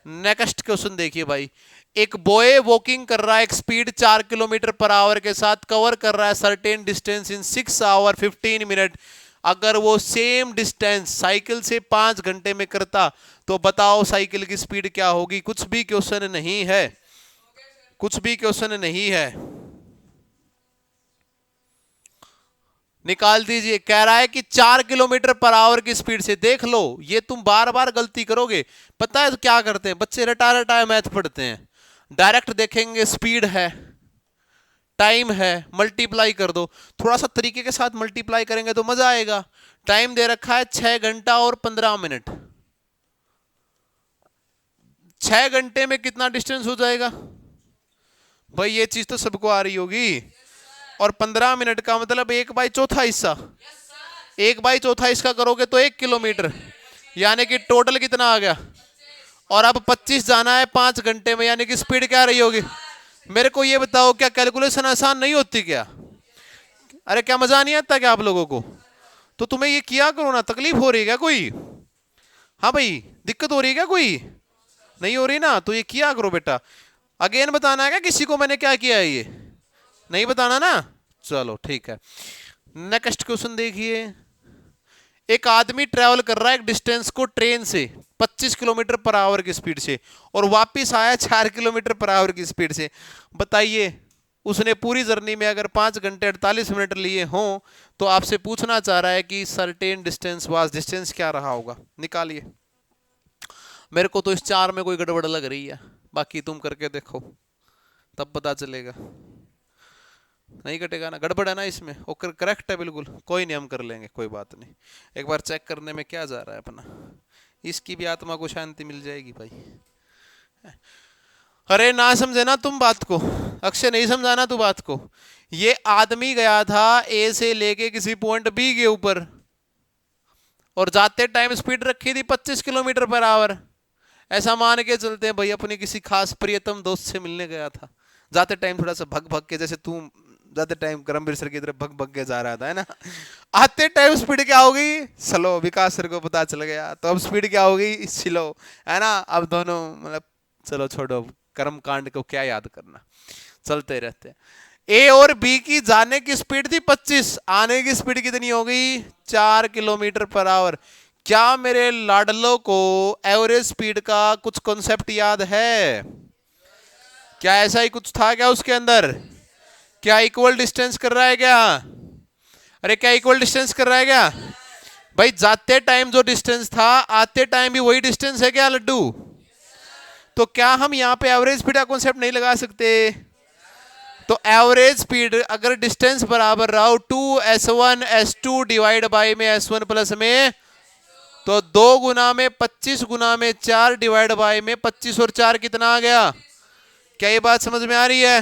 नेक्स्ट क्वेश्चन देखिए भाई, एक बॉय वॉकिंग कर रहा है, एक स्पीड 4 किलोमीटर पर आवर के साथ, कवर कर रहा है certain distance in 6 hour 15 minute. अगर वो सेम डिस्टेंस साइकिल से 5 घंटे में करता तो बताओ साइकिल की स्पीड क्या होगी? कुछ भी क्वेश्चन नहीं है, कुछ भी क्वेश्चन नहीं है, निकाल दीजिए। कह रहा है कि 4 किलोमीटर पर आवर की स्पीड से, देख लो ये तुम बार बार गलती करोगे। पता है तो क्या करते हैं बच्चे? रटा रटा मैथ पढ़ते हैं, डायरेक्ट देखेंगे स्पीड है, टाइम है, मल्टीप्लाई कर दो। थोड़ा सा तरीके के साथ मल्टीप्लाई करेंगे तो मजा आएगा। टाइम दे रखा है 6 घंटा और 15 मिनट। 6 घंटे में कितना डिस्टेंस हो जाएगा भाई? ये चीज तो सबको आ रही होगी। और 15 मिनट का मतलब 1/4 हिस्सा, 1/4 हिस्सा करोगे तो 1 किलोमीटर, यानी कि टोटल कितना आ गया? और अब 25 जाना है 5 घंटे में, यानी कि स्पीड क्या रही होगी? मेरे को ये बताओ, क्या कैलकुलेशन आसान नहीं होती क्या? अरे क्या मजा नहीं आता क्या आप लोगों को? तो तुम्हें ये किया करो ना। तकलीफ हो रही है क्या कोई? हाँ भाई, दिक्कत हो रही है क्या कोई? नहीं हो रही ना, तो ये किया करो बेटा। अगेन बताना है क्या किसी को मैंने क्या किया है? ये नहीं बताना ना, चलो ठीक है। नेक्स्ट क्वेश्चन देखिए, एक आदमी ट्रेवल कर रहा है एक डिस्टेंस को ट्रेन से 25 किलोमीटर पर आवर की स्पीड से और वापस आया 4 किलोमीटर पर आवर की स्पीड से। बताइए उसने पूरी जर्नी में अगर 5 घंटे 48 मिनट लिए हों तो आपसे पूछना चाह रहा है कि सर्टेन डिस्टेंस वाज, डिस्टेंस क्या रहा होगा, निकालिए। मेरे को तो इस 4 में कोई गड़बड़ लग रही है, बाकी तुम करके देखो तब पता चलेगा। नहीं कटेगा ना, गड़बड़ है ना इसमें, ओके करेक्ट है बिल्कुल, कोई नहीं हम कर लेंगे, कोई बात नहीं। एक बार चेक करने में क्या जा रहा है अपना, इसकी भी आत्मा को शांति मिल जाएगी भाई। अरे ना समझे ना तुम बात को, अक्षय नहीं समझाना तू बात को। ये आदमी गया था ए से लेके किसी पॉइंट बी के ऊपर और जाते टाइम स्पीड रखी थी 25 किलोमीटर पर आवर। ऐसा मान के चलते हैं भाई अपनी किसी खास प्रियतम दोस्त से मिलने गया था, जाते टाइम थोड़ा सा भग भग के, जैसे तू जाते टाइम करमवीर सर की तरफ भग भग के जा रहा था, है ना। आते टाइम स्पीड क्या हो गई, स्लो, विकास सर को पता चल गया तो अब स्पीड क्या हो गई, स्लो, है ना। अब दोनों मतलब चलो छोड़ो, कर्म कांड को क्या याद करना, चलते रहते हैं। ए और बी की जाने की स्पीड थी 25, आने की स्पीड कितनी हो गई 4 किलोमीटर पर आवर। क्या मेरे लाडलो को एवरेज स्पीड का कुछ कॉन्सेप्ट याद है? क्या ऐसा ही कुछ था क्या उसके अंदर? क्या इक्वल डिस्टेंस कर रहा है क्या? अरे क्या इक्वल डिस्टेंस कर रहा है क्या भाई? जाते टाइम जो डिस्टेंस था आते टाइम भी वही डिस्टेंस है क्या लड्डू? तो क्या हम यहाँ पे एवरेज स्पीड का कॉन्सेप्ट नहीं लगा सकते? तो एवरेज स्पीड अगर डिस्टेंस बराबर रहा 2s1 s2 डिवाइड बाई में s1 प्लस में, तो 2 गुना में 25 गुना में 4 डिवाइड बाई में 25 और 4 कितना आ गया? क्या ये बात समझ में आ रही है?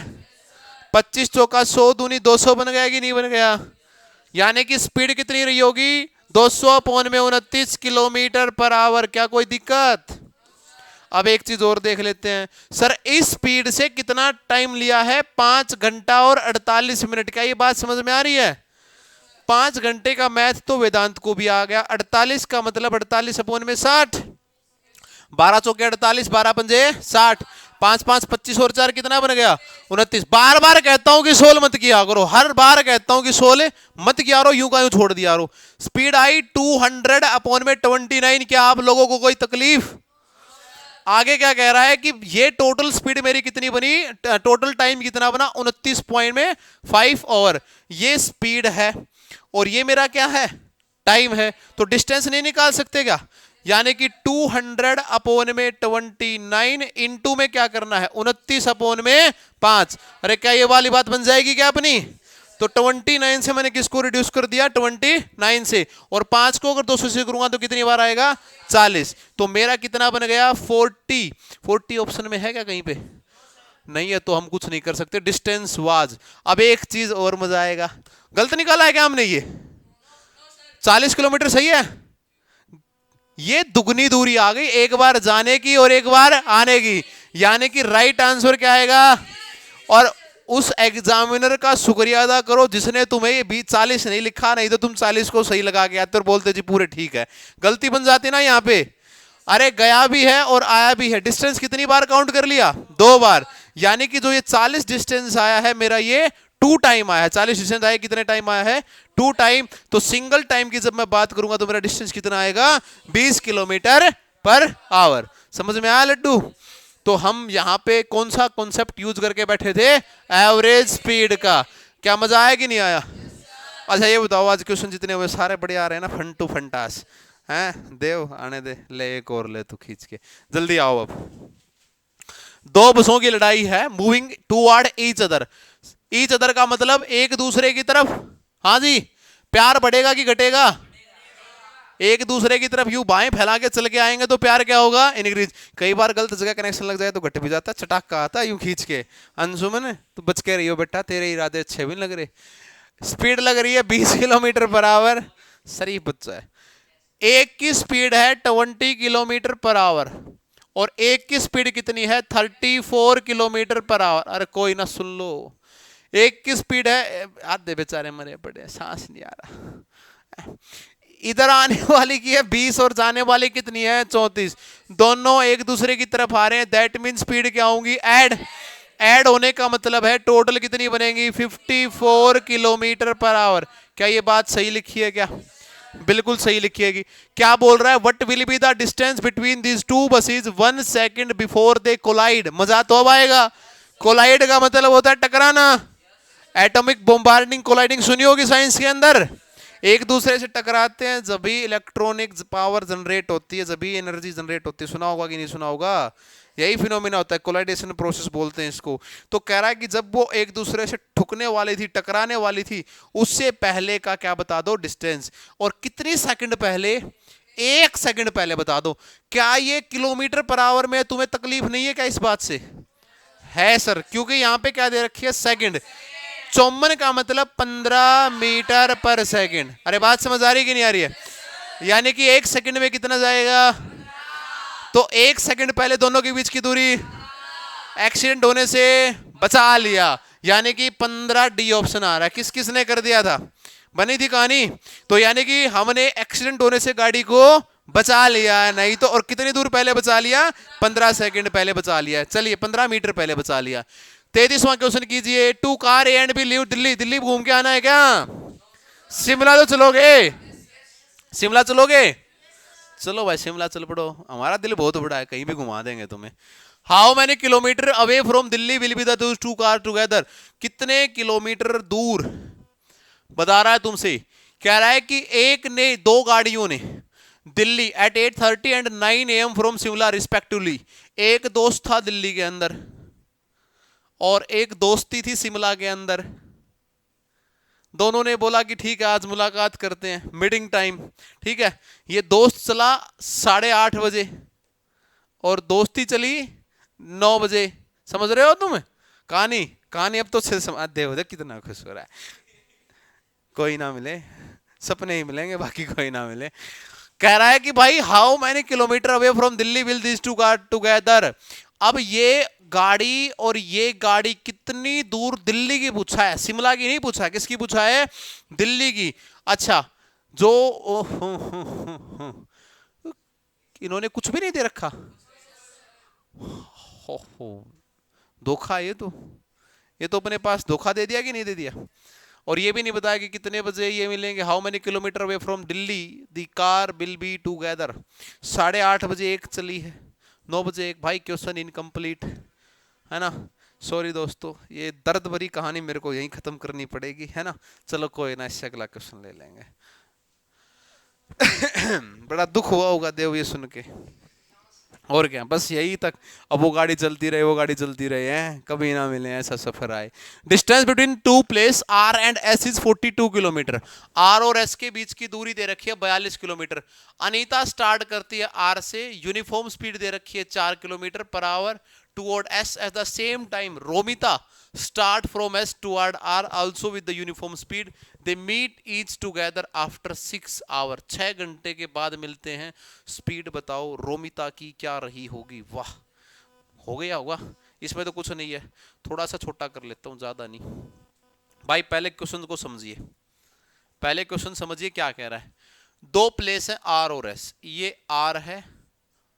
25 चौका 100 दूनी 200 बन गया कि नहीं बन गया? यानी कि स्पीड कितनी रही होगी 200 अपॉन में 29 किलोमीटर पर आवर। क्या कोई दिक्कत? अब एक चीज और देख लेते हैं, सर इस स्पीड से कितना टाइम लिया है? 5 घंटा और 48 मिनट। क्या ये बात समझ में आ रही है? 5 घंटे का मैथ तो वेदांत को भी आ गया, 48 का मतलब 48 अपॉन में 60, 12 चौके 48, 12 पंजे 60, 5 5 25 और 4 कितना बन गया 29। बार बार कहता हूं कि 16 मत किया करो, हर बार कहता हूं कि 16 मत किया करो, यूं का यूं छोड़ दिया करो। स्पीड आई 200 अपॉन में 29। क्या आप लोगों को कोई तकलीफ? आगे क्या कह रहा है कि ये टोटल स्पीड मेरी कितनी बनी, टोटल टाइम कितना बना 29.5 ओवर। ये स्पीड है और ये मेरा क्या है टाइम है, तो डिस्टेंस नहीं निकाल सकते क्या? यानी कि 200 अपॉन में 29 इंटू में क्या करना है 29 अपॉन में 5। अरे क्या ये वाली बात बन जाएगी क्या अपनी? तो 29 से मैंने किसको रिड्यूस कर दिया 29 से, और 5 को अगर 200 से करूंगा तो कितनी बार आएगा 40। तो मेरा कितना बन गया 40। 40 ऑप्शन में है क्या कहीं पे? नहीं है, तो हम कुछ नहीं कर सकते, डिस्टेंस वाज। अब एक चीज और मजा आएगा, गलत निकाला है क्या हमने? ये 40 किलोमीटर सही है, ये दुगनी दूरी आ गई, एक बार जाने की और एक बार आने की, यानी कि राइट आंसर क्या आएगा? और उस एग्जामिनर का शुक्रिया अदा करो जिसने तुम्हें ये 40 नहीं लिखा, नहीं तो तुम 40 को सही लगा के आते और बोलते जी पूरे ठीक है। गलती बन जाती ना यहाँ पे। अरे गया भी है और आया भी है, डिस्टेंस कितनी बार काउंट कर लिया 2 बार, यानी कि जो ये 40 डिस्टेंस आया है मेरा ये 2 टाइम आया है। 40 डिस्टेंस आया कितने टाइम आया है 2 टाइम। तो सिंगल टाइम की जब मैं बात करूंगा तो मेरा डिस्टेंस कितना आएगा 20 किलोमीटर पर आवर। समझ में आया लड्डू? तो हम यहाँ पे कौन सा कॉन्सेप्ट यूज करके बैठे थे? एवरेज स्पीड का। क्या मजा आया कि नहीं आया? अच्छा ये बताओ, आज क्वेश्चन जितने हुए सारे बढ़िया आ रहे हैं ना, फन टू फंटास हैं? देव आने दे, ले एक और ले तू खींच के, जल्दी आओ। अब 2 बसों की लड़ाई है, moving toward each other. Each other का मतलब एक दूसरे की तरफ। हाँ जी, प्यार बढ़ेगा कि घटेगा? एक दूसरे की तरफ यूं बाएं फैला के चल के आएंगे तो प्यार क्या होगा इंक्रीज। कई बार गलत जगह कनेक्शन लग जाए तो घट भी जाता, चटाका आता यूं खींच के। अंशुमन तो बच के रहियो बेटा, तेरे इरादे अच्छे भी लग रहे। स्पीड लग रही है 20 किलोमीटर पर आवर, शरीफ बच्चा है। एक की स्पीड है 20 किलोमीटर पर आवर और एक की स्पीड कितनी है 34 किलोमीटर पर आवर। अरे कोई ना सुन लो, एक की स्पीड है, आधे बेचारे मरे पड़े, सांस नहीं आ रहा। इधर आने वाली की है 20 और जाने वाली कितनी है 34, दोनों एक दूसरे की तरफ आ रहे हैं, दैट मीन स्पीड क्या होंगी ऐड। ऐड होने का मतलब है टोटल कितनी बनेगी 54 किलोमीटर पर आवर। क्या ये बात सही लिखी है क्या? बिल्कुल सही लिखिएगी। क्या बोल रहा है? What will be the distance between these two buses 1 second before they collide. मजा तो अब आएगा। कोलाइड का मतलब होता है टकराना। एटॉमिक बॉम्बार्डिंग कोलाइडिंग सुनी होगी साइंस के अंदर। एक दूसरे से टकराते हैं जब भी इलेक्ट्रॉनिक पावर जनरेट होती है, जब भी एनर्जी जनरेट होती है। सुना होगा कि नहीं सुना होगा? यही फिनोमिना होता है, कोलाइडेशन प्रोसेस बोलते हैं इसको। तो कह रहा है कि जब वो एक दूसरे से ठुकने वाली थी, टकराने वाली थी, उससे पहले का क्या बता दो डिस्टेंस, और कितनी सेकंड पहले? 1 सेकंड पहले बता दो। क्या ये किलोमीटर पर आवर में तुम्हें तकलीफ नहीं है क्या इस बात से? है सर, क्योंकि यहां पे क्या दे रखी है? सेकंड। चौवन का मतलब 15 मीटर पर सेकंड। अरे बात समझ आ रही कि नहीं आ रही है? यानी कि 1 सेकंड में कितना जाएगा? तो 1 सेकंड पहले दोनों के बीच की दूरी एक्सीडेंट होने से बचा लिया, यानी कि 15 डी ऑप्शन आ रहा है। किस किसने कर दिया था? बनी थी कहानी। तो यानी कि हमने एक्सीडेंट होने से गाड़ी को बचा लिया, नहीं तो और कितनी दूर पहले बचा लिया? 15 सेकंड पहले बचा लिया। चलिए 15 मीटर पहले बचा लिया। 33वां क्वेश्चन कीजिए। Two car A and B leave Delhi. Delhi घूम के आना है क्या? शिमला तो चलोगे? शिमला चलोगे? चलो भाई शिमला चल पड़ो, हमारा दिल बहुत बड़ा है, कहीं भी घुमा देंगे तुम्हें। How many kilometre away from Delhi will be the two car together. कितने किलोमीटर दूर बता रहा है तुमसे। कह रहा है कि एक ने, दो गाड़ियों ने Delhi at 8:30 and 9 AM from Shimla respectively. एक दोस्त था दिल्ली के अंदर और एक दोस्ती थी शिमला के अंदर। दोनों ने बोला कि ठीक है आज मुलाकात करते हैं, मीटिंग टाइम। ठीक है, ये दोस्त चला 8:30 बजे और दोस्ती चली 9 बजे। समझ रहे हो तुम कहानी? कहानी अब तो समझ दे कितना खुश हो रहा है। कोई ना मिले, सपने ही मिलेंगे, बाकी कोई ना मिले। कह रहा है कि भाई how many kilometre away from Delhi will this two car together. अब ये गाड़ी और ये गाड़ी कितनी दूर दिल्ली की पूछा है, शिमला की नहीं पूछा है। किसकी पूछा है? दिल्ली की। अच्छा, जो इन्होंने कुछ भी नहीं दे रखा। धोखा। ये तो अपने पास धोखा दे दिया कि नहीं दे दिया। और ये भी नहीं बताया कि कितने बजे ये मिलेंगे। How many kilometre away from Delhi the car will be together. 8:30 बजे एक चली है, 9 बजे एक। भाई क्वेश्चन इनकम्प्लीट है ना। सॉरी दोस्तों, ये दर्द भरी कहानी मेरे को यहीं खत्म करनी पड़ेगी, है ना। चलो कोई ना, इससे अगला क्वेश्चन ले लेंगे। बड़ा दुख हुआ होगा देव ये सुन के, और क्या, बस यही तक। अब वो गाड़ी चलती रहे, वो गाड़ी चलती रहे, हैं कभी ना मिले, ऐसा सफर आए। Distance between two place R and S is 42 kilometre. R और एस के बीच की दूरी दे रखी है 42 किलोमीटर। अनीता स्टार्ट करती है आर से, यूनिफॉर्म स्पीड दे रखी है 4 kilometre per our toward S at the same time. Romita start from S toward R also with the uniform speed. They meet each together after 6 hours. 6 घंटे के बाद मिलते हैं। स्पीड बताओ रोमिता की क्या रही होगी। वाह, हो गया होगा, इसमें तो कुछ नहीं है। थोड़ा सा छोटा कर लेता हूँ, ज्यादा नहीं। भाई पहले क्वेश्चन को समझिए, पहले क्वेश्चन समझिए क्या कह रहा है। दो प्लेस है R और S, ये R है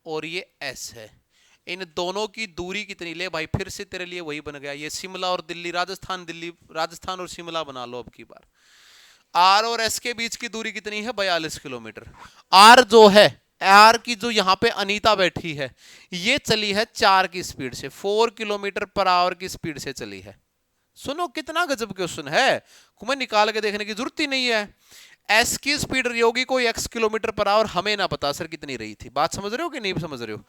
और ये S है। इन दोनों की दूरी कितनी? ले भाई फिर से तेरे लिए वही बन गया, ये शिमला और दिल्ली, राजस्थान दिल्ली, राजस्थान और शिमला बना लो अब की बार। आर और एस के बीच की दूरी कितनी है? 42 किलोमीटर। आर जो है, आर की जो यहाँ पे अनीता बैठी है, ये चली है 4 की स्पीड से, 4 किलोमीटर पर आवर की स्पीड से चली है। सुनो कितना गजब क्वेश्चन है, तुम्हें निकाल के देखने की जरूरत ही नहीं है। एस की स्पीड रही होगी कोई x किलोमीटर पर आवर, हमें ना पता सर कितनी रही थी। बात समझ रहे हो कि नहीं समझ रहे हो?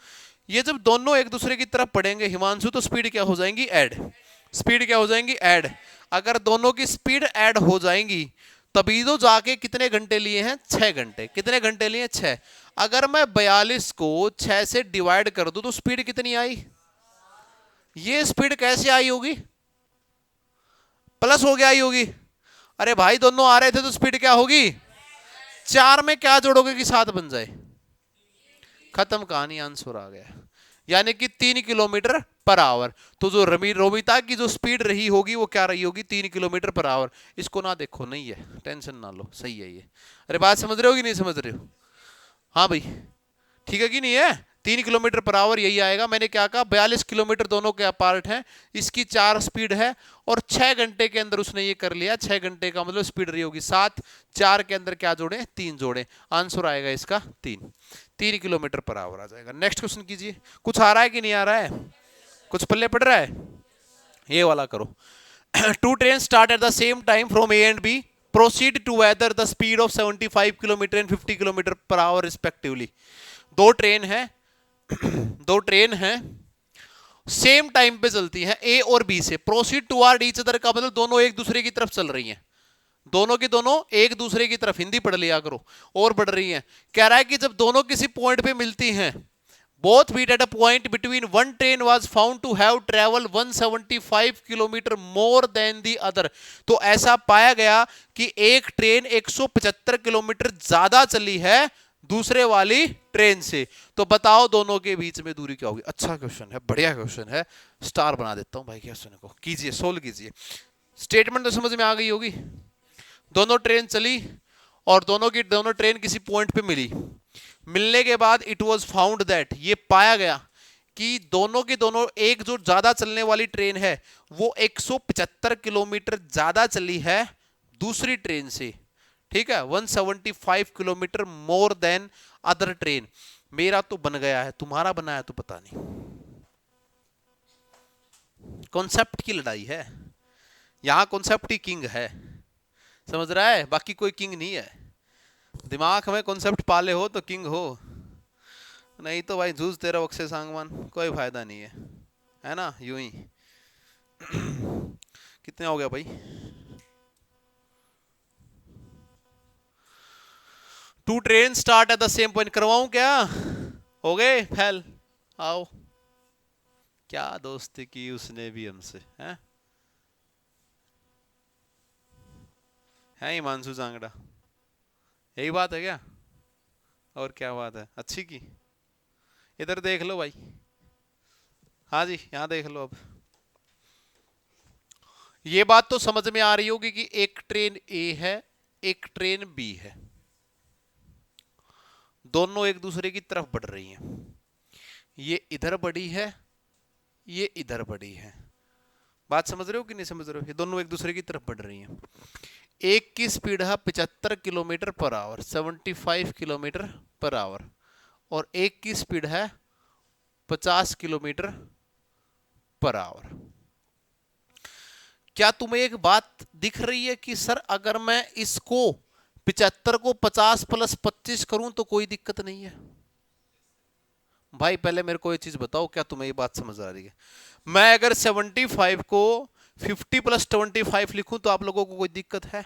ये जब दोनों एक दूसरे की तरफ पड़ेंगे हिमांशु, तो स्पीड क्या हो जाएंगी? ऐड। स्पीड क्या हो जाएंगी? ऐड। अगर दोनों की स्पीड ऐड हो जाएंगी तभी तो जाके कितने घंटे लिए हैं? 6 घंटे। कितने घंटे लिए? 6। अगर मैं 42 को 6 से डिवाइड कर दूं तो स्पीड कितनी आई? ये स्पीड कैसे आई होगी? प्लस हो गया आई होगी। अरे भाई दोनों आ रहे थे तो स्पीड क्या होगी? 4 में क्या जोड़ोगे कि 7 बन जाए? खत्म कहानी, आंसर आ गया। यानी कि 3 किलोमीटर पर आवर। तो जो रोमिता की जो स्पीड रही होगी वो क्या रही होगी? 3 किलोमीटर पर आवर। इसको ना देखो, नहीं है, टेंशन ना लो, सही है ये। अरे बात समझ रहे हो कि नहीं समझ रहे हो? हाँ भाई ठीक है कि नहीं है? 3 किलोमीटर पर आवर यही आएगा। मैंने क्या कहा, 42 किलोमीटर दोनों के अपार्ट हैं, इसकी 4 स्पीड है और 6 घंटे के अंदर उसने ये कर लिया। 6 घंटे का मतलब स्पीड रही होगी 7, 4 के अंदर क्या जोड़े, 3 जोड़े, आंसर आएगा इसका 3 किलोमीटर पर आवर आ जाएगा। नेक्स्ट क्वेश्चन कीजिए। कुछ आ रहा है कि नहीं आ रहा है, कुछ पल्ले पड़ रहा है, ये वाला करो। Two trains start at the same time from A and B, proceed together the speed of 75 kilometre and 50 kilometre per our respectively. दो ट्रेन हैं सेम टाइम पे चलती हैं ए और बी से। प्रोसीड टुवर्ड ईच अदर का मतलब दोनों एक दूसरे की तरफ चल रही हैं, दोनों की दोनों एक दूसरे की तरफ, हिंदी पढ़ लिया करो, और बढ़ रही हैं। कह रहा है कि जब दोनों किसी पॉइंट पे मिलती हैं, both meet at a point between one train was found to have traveled 175 kilometre more than the other। तो ऐसा पाया गया कि एक ट्रेन 175 किलोमीटर ज्यादा चली है दूसरे वाली ट्रेन से। तो बताओ दोनों के बीच में दूरी क्या होगी। अच्छा क्वेश्चन है, बढ़िया क्वेश्चन है, स्टार बना देता हूं भाई क्वेश्चन को। कीजिए, सोल्व कीजिए। स्टेटमेंट तो समझ में आ गई होगी। दोनों ट्रेन चली और दोनों ट्रेन किसी पॉइंट पे मिली। मिलने के बाद इट वॉज फाउंड दैट, ये पाया गया कि दोनों की दोनों, एक जो ज्यादा चलने वाली ट्रेन है वो 175 किलोमीटर ज्यादा चली है दूसरी ट्रेन से, ठीक है, 175 kilometre more than other train. मेरा तो बन गया है, तुम्हारा बना है तो पता नहीं। कॉन्सेप्ट की लड़ाई है यहां, कॉन्सेप्ट ही किंग है, समझ रहा है, बाकी कोई किंग नहीं है। दिमाग में कॉन्सेप्ट पाले हो तो किंग हो, नहीं तो भाई जूझ तेरा अक्षय सांगवान, कोई फायदा नहीं है ना, यूं ही। कितने हो गया भाई, two train start at the same point, करवाऊं क्या, हो गए फैल, आओ। क्या दोस्ती की उसने भी हमसे, है हिमांशु जांगड़ा, यही बात है क्या, और क्या बात है अच्छी की। इधर देख लो भाई, हाँ जी यहां देख लो। अब ये बात तो समझ में आ रही होगी कि एक ट्रेन ए है, एक ट्रेन बी है, दोनों एक दूसरे की तरफ बढ़ रही हैं। ये इधर बढ़ी है, ये इधर बढ़ी है। बात समझ रहे हो कि नहीं समझ रहे हो, ये दोनों एक दूसरे की तरफ बढ़ रही हैं। एक की स्पीड है 75 kilometre per our, 75 kilometre per our, और एक की स्पीड है 50 किलोमीटर पर आवर। क्या तुम्हें एक बात दिख रही है कि सर अगर मैं इसको 75 को 50 प्लस 25 करूं तो कोई दिक्कत नहीं है। भाई पहले मेरे को ये चीज बताओ, क्या तुम्हें ये बात समझ आ रही है। मैं अगर 75 को 50 प्लस 25 लिखूं तो आप लोगों को कोई दिक्कत है।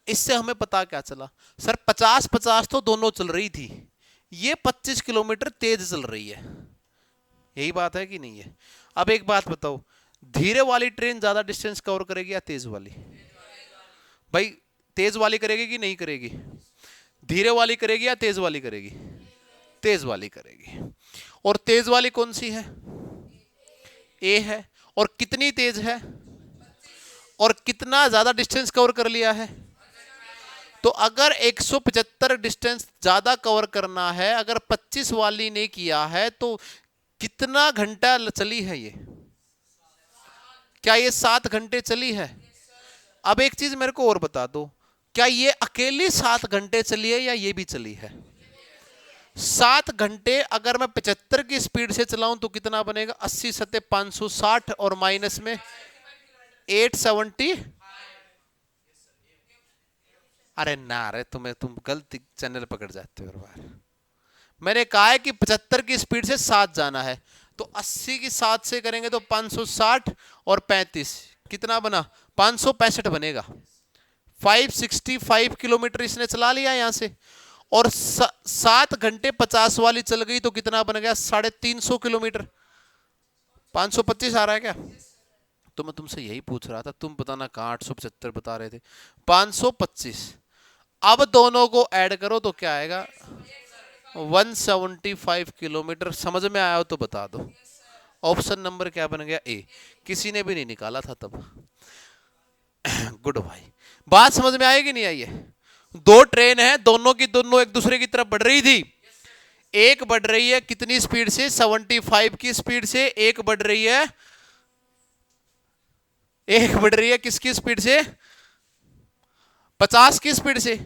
इससे हमें पता क्या चला, सर 50-50 तो दोनों चल रही थी, ये 25 किलोमीटर तेज चल रही है, यही बात है कि नहीं है। अब एक बात बताओ, धीरे वाली ट्रेन ज्यादा डिस्टेंस कवर करेगी या तेज वाली, भाई तेज वाली करेगी कि नहीं करेगी, धीरे वाली करेगी या तेज वाली करेगी, तेज वाली करेगी। और तेज वाली कौन सी है, ए है, और कितनी तेज है, और कितना ज्यादा डिस्टेंस कवर कर लिया है। तो अगर 175 डिस्टेंस ज्यादा कवर करना है, अगर 25 वाली ने किया है, तो कितना घंटा चली है ये, क्या ये 7 घंटे चली है। अब एक चीज मेरे को और बता दो, क्या ये अकेली 7 घंटे चली है या ये भी चली है। 7 घंटे अगर मैं 75 की स्पीड से चलाऊं तो कितना बनेगा, 80 सत्ते 560 और माइनस में 870। अरे ना रे, तुम गलत चैनल पकड़ जाते हो बार। मैंने कहा है कि 75 की स्पीड से 7 जाना है, तो 80 की 7 से करेंगे तो 560 और 35 कितना बना, 565 बनेगा। 565 किलोमीटर इसने चला लिया यहां से, और 7 घंटे 50 वाली चल गई तो कितना बन गया, 350 किलोमीटर। 525 आ रहा है क्या, तो मैं तुमसे यही पूछ रहा था, तुम बताना कहां 875 बता रहे थे, 525। अब दोनों को ऐड करो तो क्या आएगा, 175 किलोमीटर। समझ में आया हो तो बता दो। ऑप्शन नंबर क्या बन गया, ए। किसी ने भी नहीं निकाला था तब। गुड भाई, बात समझ में आएगी नहीं आई है। दो ट्रेन है, दोनों की दोनों एक दूसरे की तरफ बढ़ रही थी। एक बढ़ रही है कितनी स्पीड से, 75 की स्पीड से एक बढ़ रही है, एक बढ़ रही है किसकी स्पीड से, 50 की स्पीड से।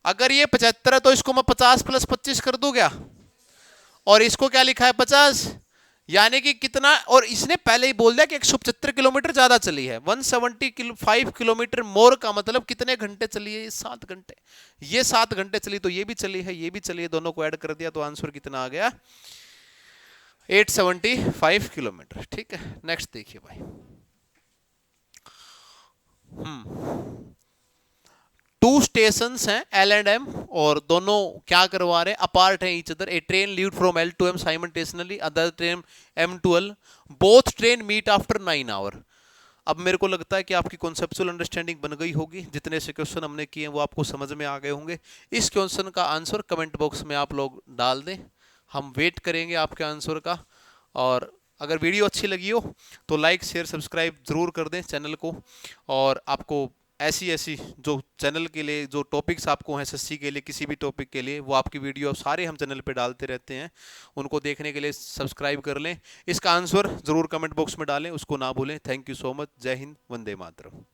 अगर ये 75 है तो इसको मैं 50 प्लस 25 कर दूं क्या, और इसको क्या लिखा है 50, यानी कि कितना, और इसने पहले ही बोल दिया कि 175 किलोमीटर ज्यादा चली है, 175 किलोमीटर मोर का मतलब कितने घंटे चली है, ये 7 घंटे, ये 7 घंटे चली, तो ये भी चली है ये भी चली है, दोनों को ऐड कर दिया तो आंसर कितना आ गया, 875 किलोमीटर। ठीक है, नेक्स्ट देखिए भाई। टू स्टेशन हैं एल एंड एम, और दोनों क्या करवा रहे हैं, अपार्ट हैं each other. A train leave from L to M simultaneously, other train M to L, both train meet after 9 hour. अब मेरे को लगता है कि आपकी कॉन्सेप्चुअल अंडरस्टैंडिंग बन गई होगी, जितने से क्वेश्चन हमने किए हैं वो आपको समझ में आ गए होंगे। इस क्वेश्चन का आंसर कमेंट बॉक्स में आप लोग डाल दें, हम वेट करेंगे आपके आंसर का। और अगर वीडियो अच्छी लगी हो तो लाइक शेयर सब्सक्राइब जरूर कर दें चैनल को। और आपको ऐसी ऐसी जो चैनल के लिए जो टॉपिक्स आपको हैं एसएससी के लिए, किसी भी टॉपिक के लिए, वो आपकी वीडियो सारे हम चैनल पे डालते रहते हैं, उनको देखने के लिए सब्सक्राइब कर लें। इसका आंसर जरूर कमेंट बॉक्स में डालें, उसको ना भूलें। Thank you so much. जय हिंद, वंदे मातरम।